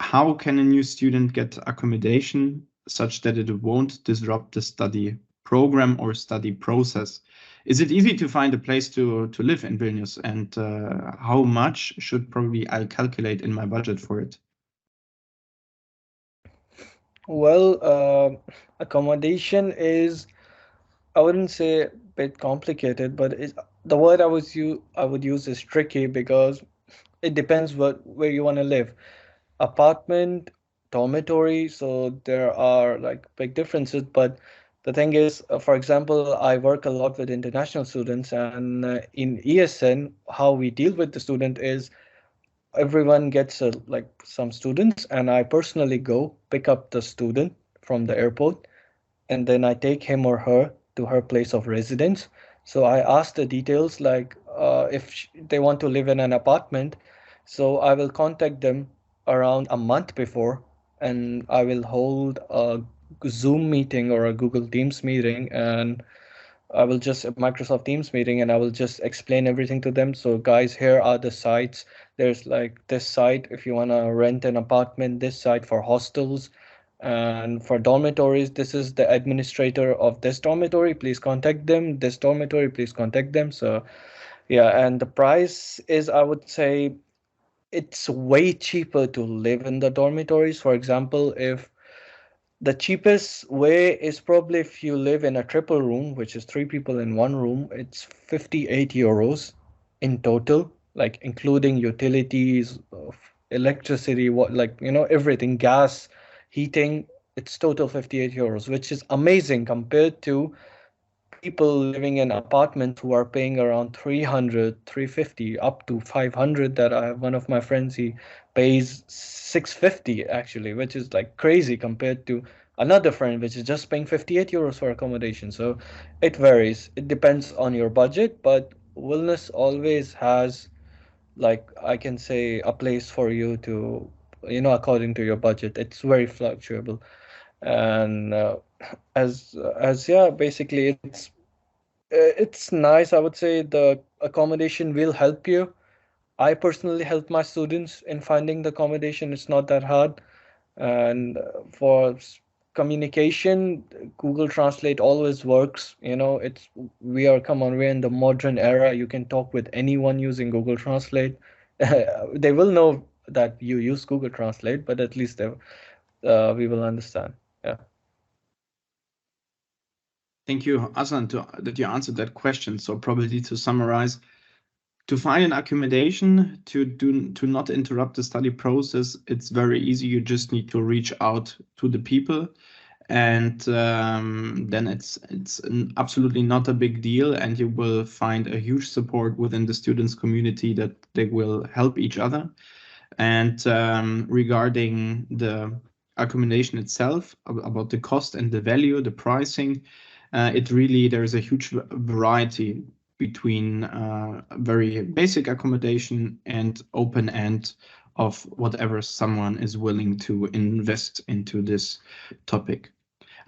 how can a new student get accommodation such that it won't disrupt the study program or study process? Is it easy to find a place to live in Vilnius, and how much should probably I calculate in my budget for it? Well, accommodation is, I wouldn't say a bit complicated, but the word I would use is tricky because it depends where you want to live. Apartment, dormitory, so there are like big differences. But the thing is, for example, I work a lot with international students, and in ESN, how we deal with the student is everyone gets like some students, and I personally go pick up the student from the airport, and then I take him or her to her place of residence. So I ask the details like if they want to live in an apartment. So I will contact them around a month before, and I will hold a Zoom meeting or a Google Teams meeting, and I will just a Microsoft Teams meeting, and I will just explain everything to them. So guys, here are the sites. There's like this site if you want to rent an apartment, this site for hostels, and for dormitories, this is the administrator of this dormitory. Please contact them. This dormitory, please contact them. So yeah, and the price is, I would say, it's way cheaper to live in the dormitories. For example, if the cheapest way is probably if you live in a triple room, which is three people in one room, it's 58 euros in total, like including utilities, electricity, what, like, everything, gas, heating. It's total 58 euros, which is amazing compared to people living in apartments who are paying around 300, 350, up to 500. That I have one of my friends, he pays 650 actually, which is like crazy compared to another friend which is just paying 58 euros for accommodation. So it varies, it depends on your budget, but Vilnius always has, like, I can say, a place for you to, according to your budget. It's very fluctuable. And as yeah, basically it's nice. I would say the accommodation will help you. I personally help my students in finding the accommodation. It's not that hard. And for communication, Google Translate always works. We're in the modern era. You can talk with anyone using Google Translate. They will know that you use Google Translate, but at least we will understand. Yeah. Thank you, Aslan, that you answered that question. So probably to summarize, to find an accommodation to not interrupt the study process, it's very easy. You just need to reach out to the people, and then it's absolutely not a big deal, and you will find a huge support within the students community that they will help each other. And regarding the accommodation itself, about the cost and the value, the pricing, there's a huge variety between very basic accommodation and open end of whatever someone is willing to invest into this topic.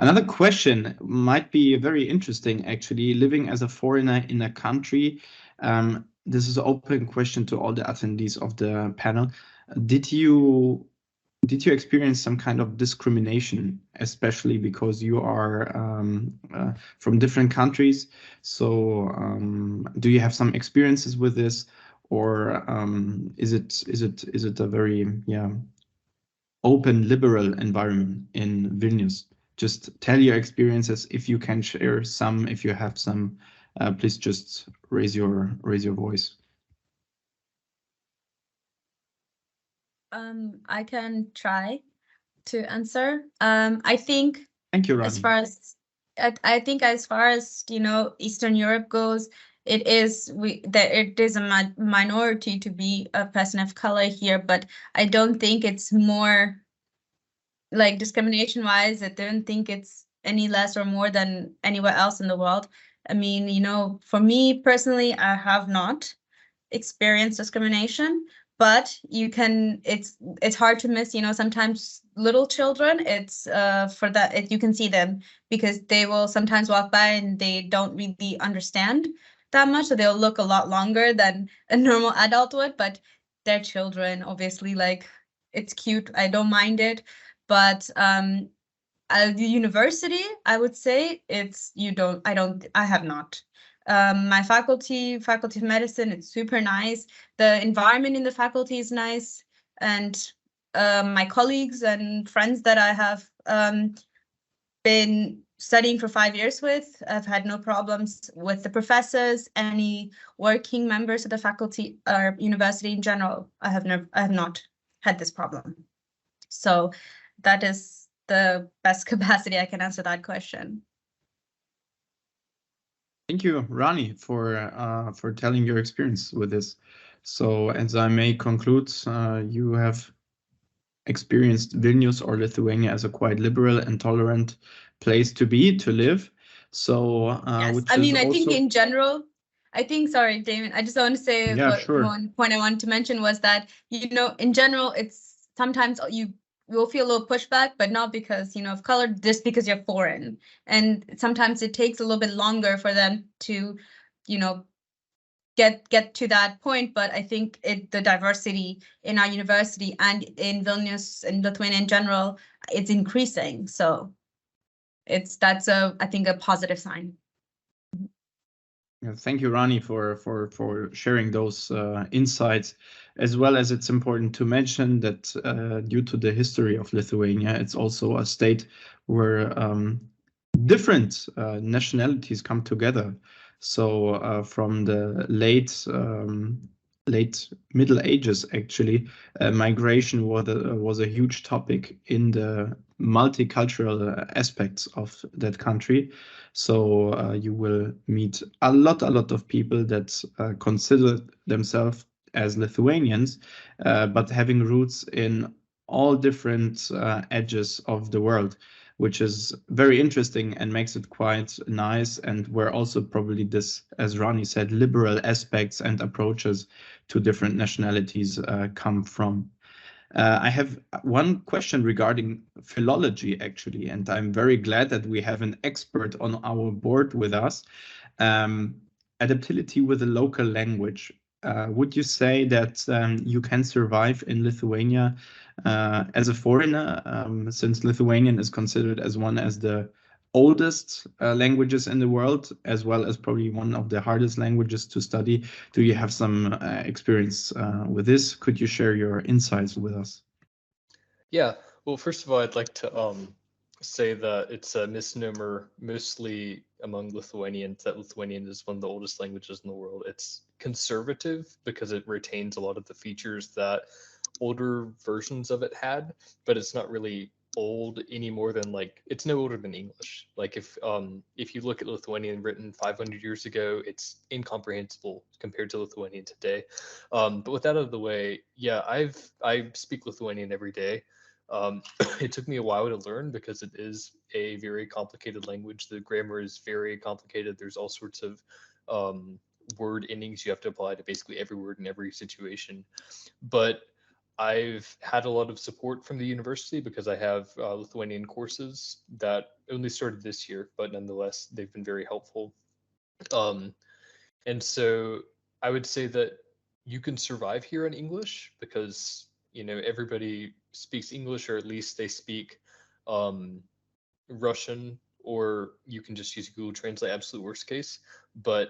Another question might be very interesting, actually, living as a foreigner in a country. This is an open question to all the attendees of the panel. Did you experience some kind of discrimination, especially because you are from different countries? So do you have some experiences with this, or is it a very open, liberal environment in Vilnius? Just tell your experiences if you can share some. If you have some, please just raise your voice. I can try to answer. I think Thank you, as Rani. far as I think as far as Eastern Europe goes, it is a minority to be a person of color here, but I don't think it's more like discrimination wise. I don't think it's any less or more than anywhere else in the world. I mean, for me personally, I have not experience discrimination, but it's hard to miss, sometimes little children. It's for that you can see them because they will sometimes walk by and they don't really understand that much, so they'll look a lot longer than a normal adult would, but they're children, obviously. Like, it's cute, I don't mind it, but the university, I would say I have not. My faculty of medicine, it's super nice. The environment in the faculty is nice, and my colleagues and friends that I have been studying for 5 years with, I've had no problems with the professors, any working members of the faculty or university in general. I have not had this problem. So that is the best capacity I can answer that question. Thank you, Rani, for telling your experience with this. So, as I may conclude, you have experienced Vilnius or Lithuania as a quite liberal and tolerant place to live. So, yes, I mean, I think in general, sorry, Damon, I just want to say one point I wanted to mention was that, in general, it's sometimes you will feel a little pushback, but not because, of color, just because you're foreign. And sometimes it takes a little bit longer for them to, get to that point. But I think the diversity in our university and in Vilnius and Lithuania in general, it's increasing. So that's I think a positive sign. Thank you, Rani, for sharing those insights, as well as it's important to mention that due to the history of Lithuania, it's also a state where different nationalities come together. So from the late Middle Ages, actually, migration was a huge topic in the multicultural aspects of that country. So you will meet a lot of people that consider themselves as Lithuanians, but having roots in all different edges of the world, which is very interesting and makes it quite nice. And where also probably this, as Rani said, liberal aspects and approaches to different nationalities come from. I have one question regarding philology, actually, and I'm very glad that we have an expert on our board with us. Adaptability with a local language. Would you say that you can survive in Lithuania as a foreigner, since Lithuanian is considered as one as the oldest languages in the world, as well as probably one of the hardest languages to study? Do you have some experience with this? Could you share your insights with us? Yeah, well, first of all, I'd like to say that it's a misnomer mostly among Lithuanians that Lithuanian is one of the oldest languages in the world. It's conservative because it retains a lot of the features that older versions of it had, but it's not really old any more than, like, it's no older than English. Like, if you look at Lithuanian written 500 years ago, it's incomprehensible compared to Lithuanian today. But with that out of the way, yeah, I speak Lithuanian every day. It took me a while to learn because it is a very complicated language. The grammar is very complicated. There's all sorts of word endings you have to apply to basically every word in every situation. But I've had a lot of support from the university because I have Lithuanian courses that only started this year, but nonetheless, they've been very helpful. And so I would say that you can survive here in English because, you know, everybody speaks English, or at least they speak Russian, or you can just use Google Translate, absolute worst case. But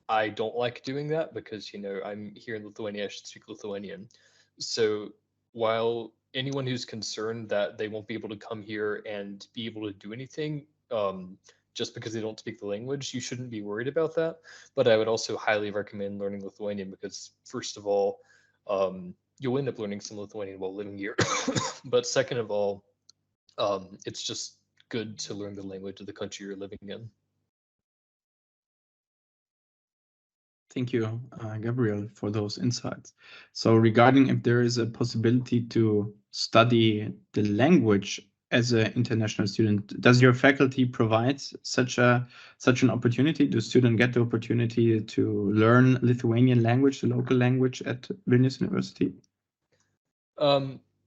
I don't like doing that because, you know, I'm here in Lithuania, I should speak Lithuanian. So while anyone who's concerned that they won't be able to come here and be able to do anything just because they don't speak the language, you shouldn't be worried about that. But I would also highly recommend learning Lithuanian because, first of all, you'll end up learning some Lithuanian while living here. But second of all, it's just good to learn the language of the country you're living in. Thank you, Gabriel, for those insights. So regarding if there is a possibility to study the language as an international student, does your faculty provide such an opportunity? Do students get the opportunity to learn Lithuanian language, the local language at Vilnius University?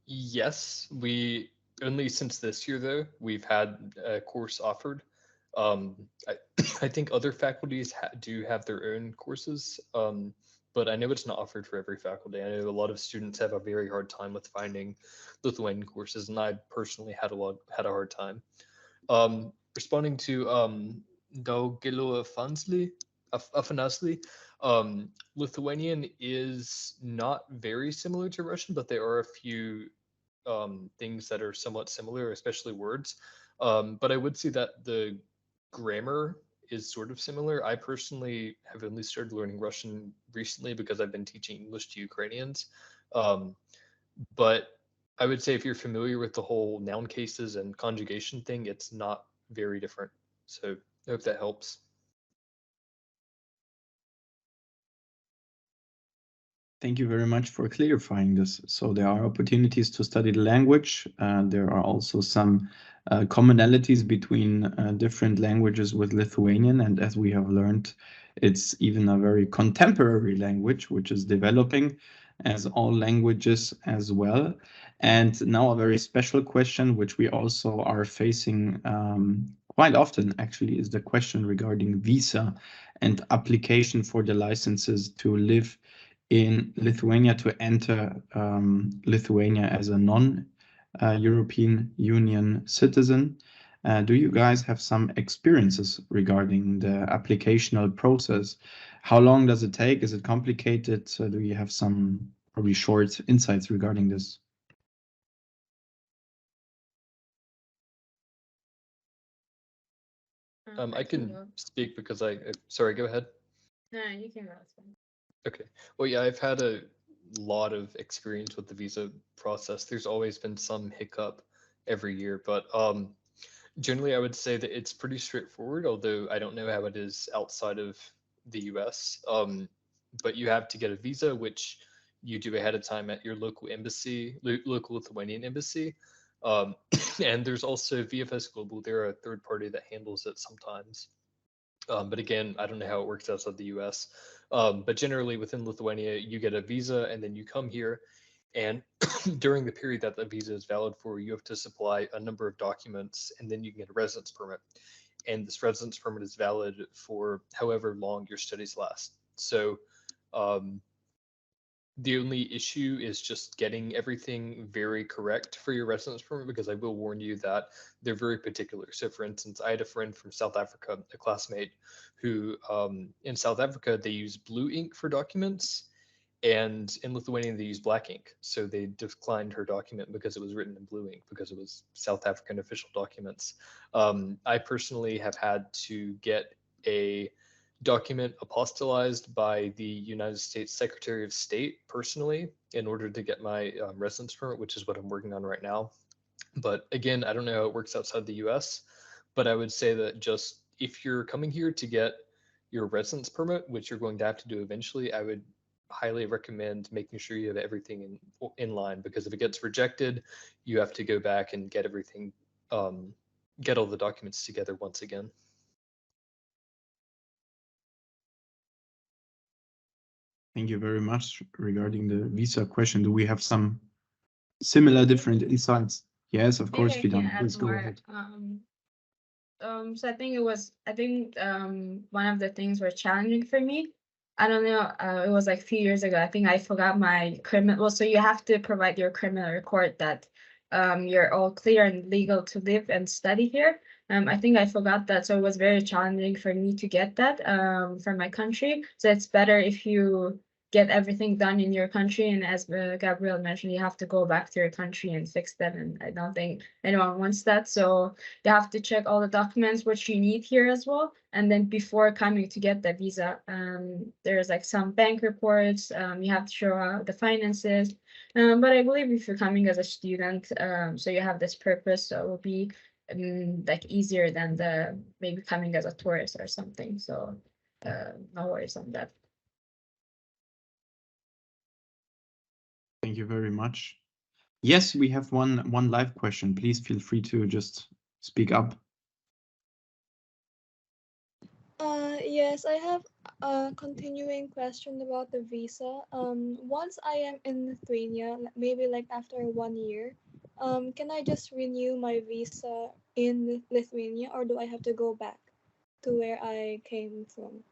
Yes, we only since this year though we've had a course offered. I, I think other faculties do have their own courses, but I know it's not offered for every faculty. I know a lot of students have a very hard time with finding Lithuanian courses, and I personally had a hard time. Responding to Daugelo Afanasli, Lithuanian is not very similar to Russian, but there are a few things that are somewhat similar, especially words. But I would say that the grammar is sort of similar. I personally have only started learning Russian recently because I've been teaching English to Ukrainians. But I would say if you're familiar with the whole noun cases and conjugation thing, it's not very different. So I hope that helps. Thank you very much for clarifying this. So there are opportunities to study the language. There are also some commonalities between different languages with Lithuanian. And as we have learned, it's even a very contemporary language, which is developing as all languages as well. And now a very special question, which we also are facing quite often, actually, is the question regarding visa and application for the licenses to live in Lithuania, to enter Lithuania as a non-European Union citizen. Do you guys have some experiences regarding the applicational process? How long does it take? Is it complicated? Do you have some probably short insights regarding this? I can speak because sorry, go ahead. No, you can go. It's fine. Okay. Well, yeah, I've had a lot of experience with the visa process. There's always been some hiccup every year, but generally I would say that it's pretty straightforward, although I don't know how it is outside of the US. But you have to get a visa, which you do ahead of time at your local embassy, local Lithuanian embassy. And there's also VFS Global. They're a third party that handles it sometimes. But again, I don't know how it works outside the US. But generally within Lithuania, you get a visa and then you come here. And during the period that the visa is valid for, you have to supply a number of documents and then you can get a residence permit. And this residence permit is valid for however long your studies last. So the only issue is just getting everything very correct for your residence permit, because I will warn you that they're very particular. So for instance, I had a friend from South Africa, a classmate, who in South Africa, they use blue ink for documents, and in Lithuania, they use black ink. So they declined her document because it was written in blue ink, because it was South African official documents. I personally have had to get a document apostolized by the United States Secretary of State personally in order to get my residence permit, which is what I'm working on right now. But again, I don't know how it works outside the US, but I would say that just if you're coming here to get your residence permit, which you're going to have to do eventually, I would highly recommend making sure you have everything in line, because if it gets rejected, you have to go back and get everything, get all the documents together once again. Thank you very much. Regarding the visa question, do we have some similar, different insights. Yes, of Maybe course, I can Fidan, add please go more. ahead. So I think one of the things were challenging for me. I don't know, it was like a few years ago. I think I forgot my criminal. Well, so you have to provide your criminal record that you're all clear and legal to live and study here. I think I forgot that, so it was very challenging for me to get that from my country. So it's better if you get everything done in your country, and as Gabriel mentioned, you have to go back to your country and fix them. And I don't think anyone wants that. So you have to check all the documents which you need here as well. And then before coming to get the visa, there's like some bank reports. You have to show the finances. But I believe if you're coming as a student, so you have this purpose, so it will be like easier than the maybe coming as a tourist or something. So no worries on that. Thank you very much. Yes, we have one live question. Please feel free to just speak up. Yes, I have a continuing question about the visa. Once I am in Lithuania, maybe like after 1 year, can I just renew my visa in Lithuania, or do I have to go back to where I came from?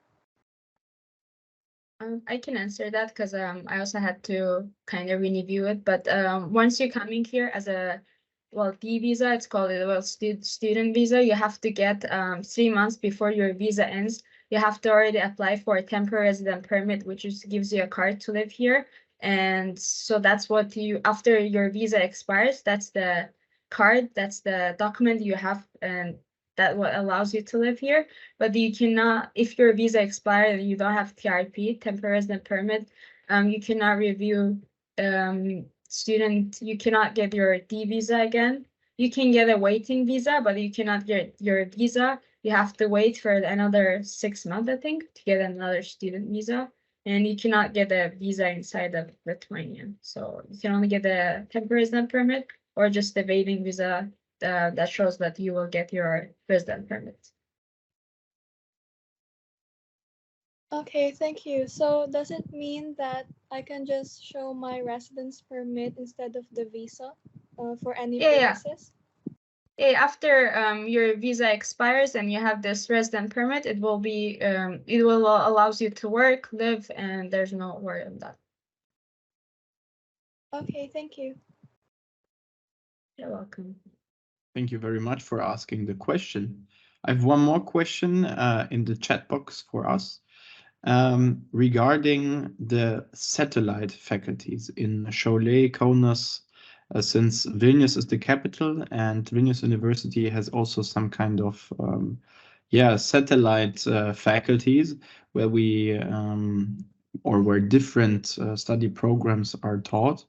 I can answer that because I also had to kind of review it. But once you're coming here as a D visa, it's called student visa. You have to get 3 months before your visa ends. You have to already apply for a temporary resident permit, which just gives you a card to live here. And so that's what you, after your visa expires, that's the card, that's the document you have, and that what allows you to live here. But you cannot, if your visa expired and you don't have TRP, temporary resident permit, you cannot review you cannot get your D visa again. You can get a waiting visa, but you cannot get your visa. You have to wait for another 6 months, I think, to get another student visa. And you cannot get a visa inside of Lithuania. So you can only get a temporary resident permit or just the waiting visa that shows that you will get your resident permit. Okay, thank you. So does it mean that I can just show my residence permit instead of the visa for any purposes? Yeah, after your visa expires and you have this resident permit, it will be it will allows you to work, live, and there's no worry on that. Okay, thank you. You're welcome. Thank you very much for asking the question. I have one more question in the chat box for us regarding the satellite faculties in Šiauliai, Kaunas, since Vilnius is the capital and Vilnius University has also some kind of satellite faculties where we or where different study programs are taught.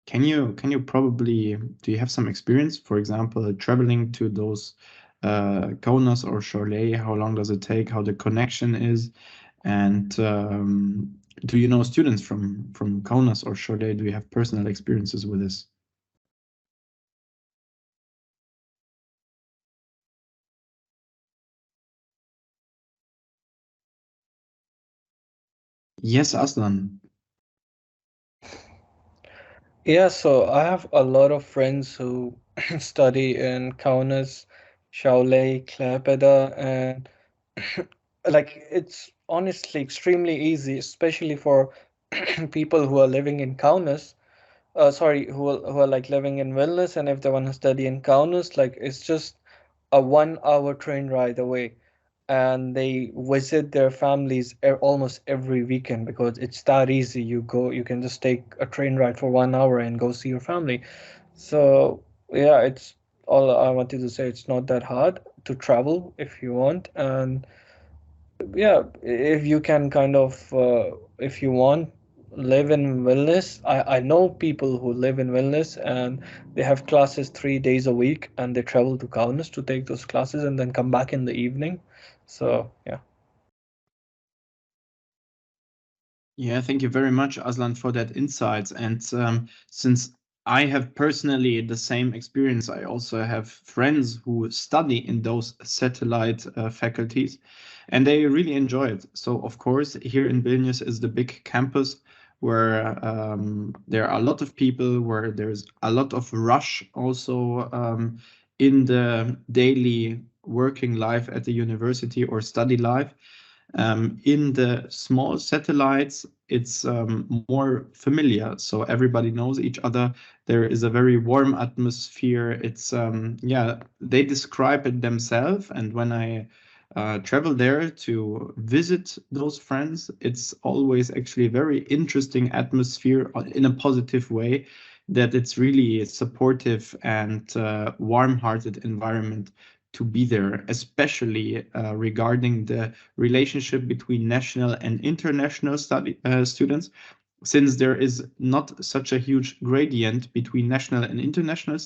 Can you probably, do you have some experience, for example, traveling to those Kaunas or Šiauliai? How long does it take? How the connection is? And do you know students from Kaunas or Šiauliai? Do you have personal experiences with this? Yes, Aslan. Yeah, so I have a lot of friends who study in Kaunas, Šiauliai, Klaipėda, and like it's honestly extremely easy, especially for people who are living in Kaunas. Sorry, who are like living in Vilnius, and if they want to study in Kaunas, like it's just a 1 hour train ride away, and they visit their families almost every weekend because it's that easy. You can just take a train ride for 1 hour and go see your family. So yeah, it's all I wanted to say. It's not that hard to travel if you want, and yeah, if you can kind of if you want live in Vilnius. I know people who live in Vilnius and they have classes 3 days a week and they travel to Kaunas to take those classes and then come back in the evening. So yeah. Yeah, thank you very much, Aslan, for that insights. And since I have personally the same experience, I also have friends who study in those satellite faculties, and they really enjoy it. So, of course, here in Vilnius is the big campus where there are a lot of people, where there's a lot of rush also in the daily working life at the university or study life. In the small satellites, it's more familiar, so everybody knows each other. There is a very warm atmosphere. It's yeah, they describe it themselves, and when I travel there to visit those friends, it's always actually a very interesting atmosphere in a positive way, that it's really a supportive and warm-hearted environment to be there, especially regarding the relationship between national and international students, since there is not such a huge gradient between national and international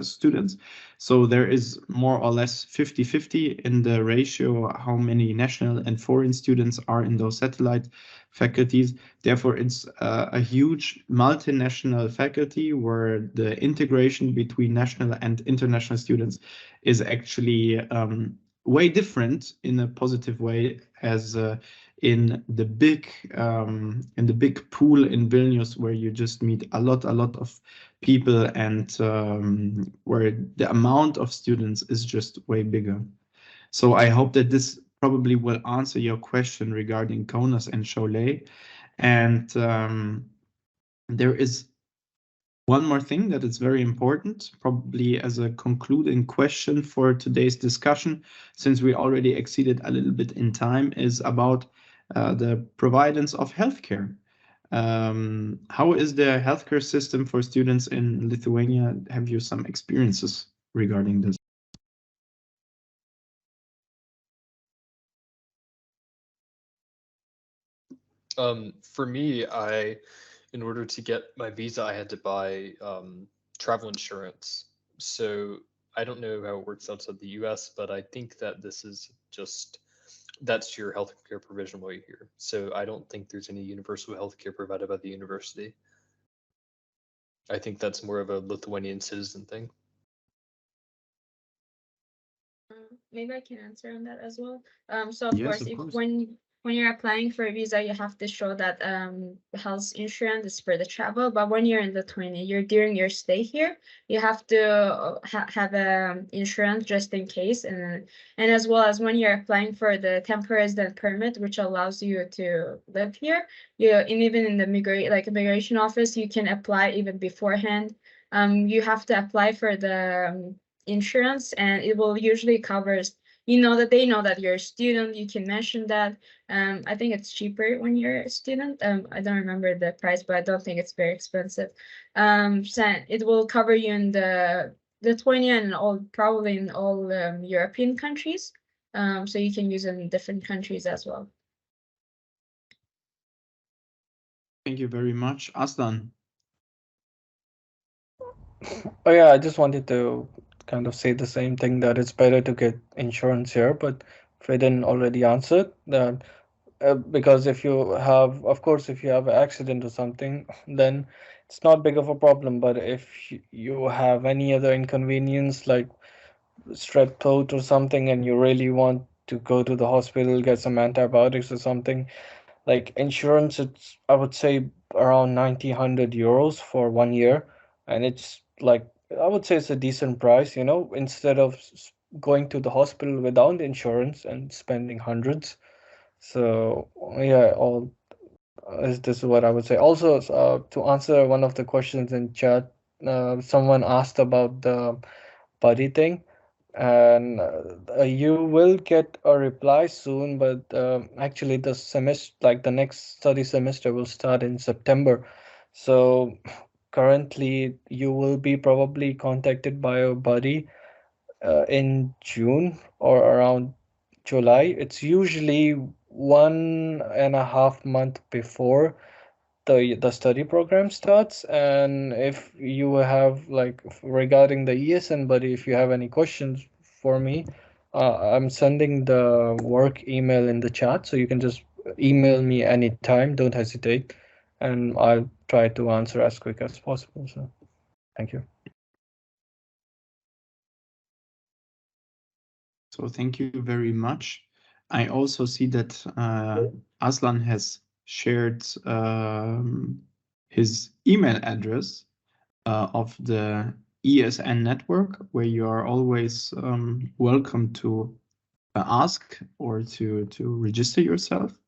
students. So there is more or less 50-50 in the ratio how many national and foreign students are in those satellite faculties. Therefore, it's a huge multinational faculty where the integration between national and international students is actually way different in a positive way, as in the big pool in Vilnius, where you just meet a lot of people, and where the amount of students is just way bigger. So I hope that this probably will answer your question regarding Kaunas and Cholet. And there is one more thing that is very important, probably as a concluding question for today's discussion, since we already exceeded a little bit in time, is about the providence of healthcare. How is the healthcare system for students in Lithuania? Have you some experiences regarding this? For me, in order to get my visa, I had to buy travel insurance. So I don't know how it works outside the US, but I think that this is just, that's your healthcare provision while you're here. So I don't think there's any universal healthcare provided by the university. I think that's more of a Lithuanian citizen thing. Maybe I can answer on that as well. So of Yes, course, of if course. when you're applying for a visa, you have to show that health insurance is for the travel. But when you're in Lithuania, you're during your stay here, you have to have a insurance just in case, and as well as when you're applying for the temporary resident permit, which allows you to live here. And even in the immigration office, you can apply even beforehand. You have to apply for the insurance, and it will usually covers, that they know that you're a student. You can mention that. I think it's cheaper when you're a student. I don't remember the price, but I don't think it's very expensive. So it will cover you in the Lithuania and probably in all European countries. So you can use it in different countries as well. Thank you very much. Aslan. Oh yeah, I just wanted to kind of say the same thing, that it's better to get insurance here, but Freden already answered that. Because if you have, of course, if you have an accident or something, then it's not big of a problem. But if you have any other inconvenience like strep throat or something, and you really want to go to the hospital, get some antibiotics or something, like insurance, it's, I would say, around 90-100 euros for 1 year, and it's like, I would say it's a decent price, instead of going to the hospital without insurance and spending hundreds. So yeah, all is this is what I would say. Also, to answer one of the questions in chat, someone asked about the buddy thing, and you will get a reply soon. But actually, the semester, like the next study semester, will start in September. So currently, you will be probably contacted by your buddy in June or around July. It's usually 1.5 month before the study program starts. And if you have, like, regarding the ESN buddy, if you have any questions for me, I'm sending the work email in the chat, so you can just email me anytime. Don't hesitate, and I'll try to answer as quick as possible. So thank you. So thank you very much. I also see that Aslan has shared his email address of the ESN network, where you are always welcome to ask or to register yourself,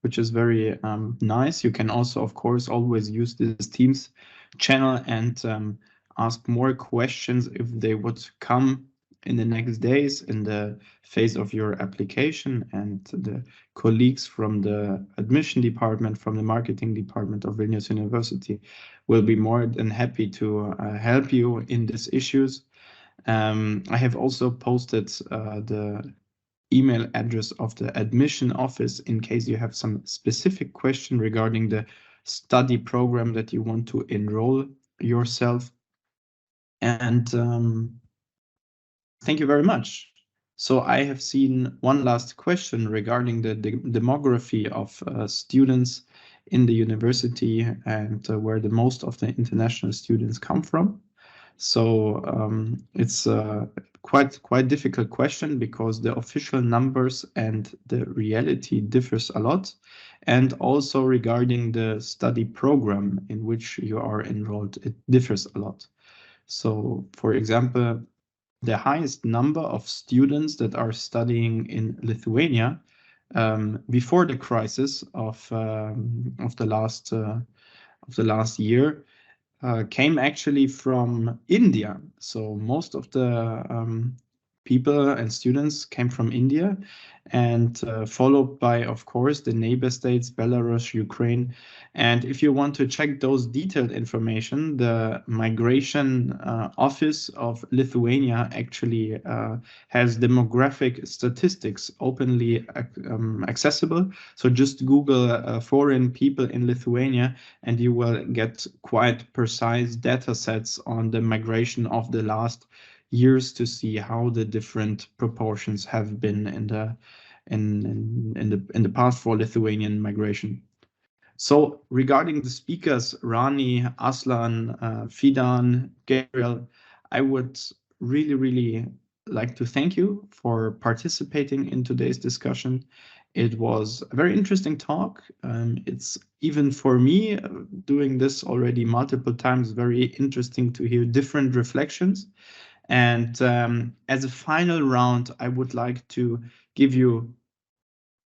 which is very nice. You can also, of course, always use this Teams channel and ask more questions if they would come in the next days in the phase of your application, and the colleagues from the admission department, from the marketing department of Vilnius University will be more than happy to help you in these issues. I have also posted the email address of the admission office in case you have some specific question regarding the study program that you want to enroll yourself. And thank you very much. So I have seen one last question regarding the demography of students in the university and where the most of the international students come from. So it's a quite difficult question because the official numbers and the reality differs a lot, and also regarding the study program in which you are enrolled, it differs a lot. So, for example, the highest number of students that are studying in Lithuania before the crisis of the last year came actually from India. So most of the people and students came from India, and followed by, of course, the neighbor states, Belarus, Ukraine. And if you want to check those detailed information, the migration office of Lithuania actually has demographic statistics openly accessible. So just Google foreign people in Lithuania, and you will get quite precise data sets on the migration of the last years to see how the different proportions have been in the past for Lithuanian migration. So regarding the speakers, Rani, Aslan, Fidan, Gabriel, I would really like to thank you for participating in today's discussion. It was a very interesting talk. It's even for me, doing this already multiple times, very interesting to hear different reflections. And as a final round, I would like to give you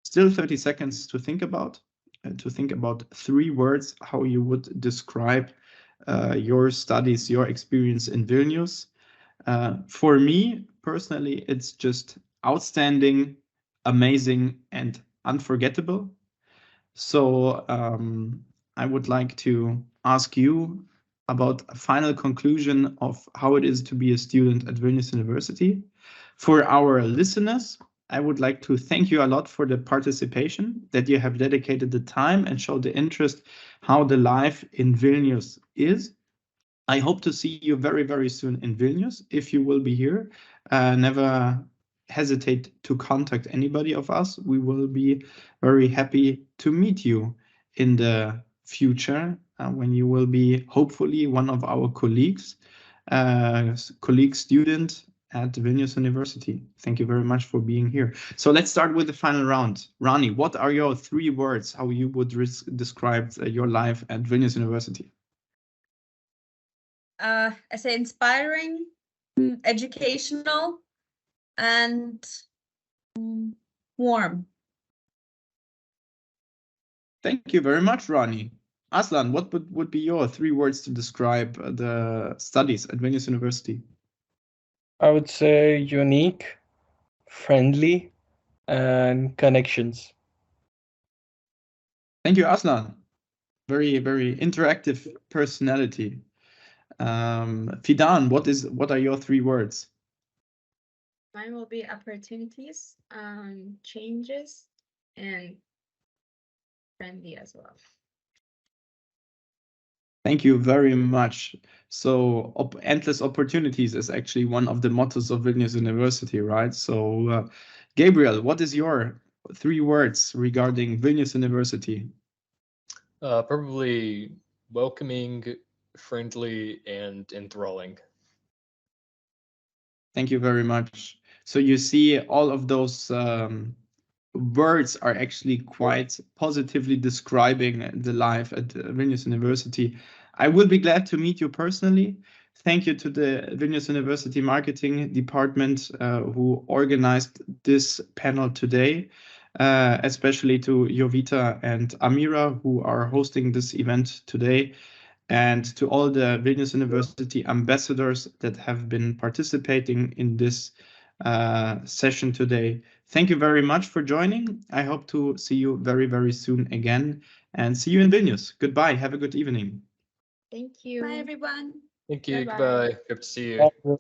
still 30 seconds to think about 3 words how you would describe your studies, your experience in Vilnius. For me personally, it's just outstanding, amazing, and unforgettable. So I would like to ask you about a final conclusion of how it is to be a student at Vilnius University. For our listeners, I would like to thank you a lot for the participation, that you have dedicated the time and showed the interest how the life in Vilnius is. I hope to see you very soon in Vilnius. If you will be here, never hesitate to contact anybody of us. We will be very happy to meet you in the future when you will be hopefully one of our colleagues student at Vilnius University. Thank you very much for being here. So let's start with the final round. Rani, what are your 3 words how you would describe your life at Vilnius University? I say inspiring, educational, and warm. Thank you very much, Rani. Aslan, what would be your 3 words to describe the studies at Vilnius University? I would say unique, friendly, and connections. Thank you, Aslan. Very interactive personality. Fidan, what are your 3 words? Mine will be opportunities, changes, and friendly as well. Thank you very much. So endless opportunities is actually one of the mottos of Vilnius University, right? So Gabriel, what is your 3 words regarding Vilnius University? Probably welcoming, friendly, and enthralling. Thank you very much. So you see all of those words are actually quite positively describing the life at Vilnius University. I will be glad to meet you personally. Thank you to the Vilnius University Marketing Department who organized this panel today, especially to Jovita and Amira who are hosting this event today, and to all the Vilnius University ambassadors that have been participating in this session today. Thank you very much for joining. I hope to see you very, very soon again, and see you in Vilnius. Goodbye. Have a good evening. Thank you. Bye, everyone. Thank you. Bye-bye. Goodbye. Hope to see you.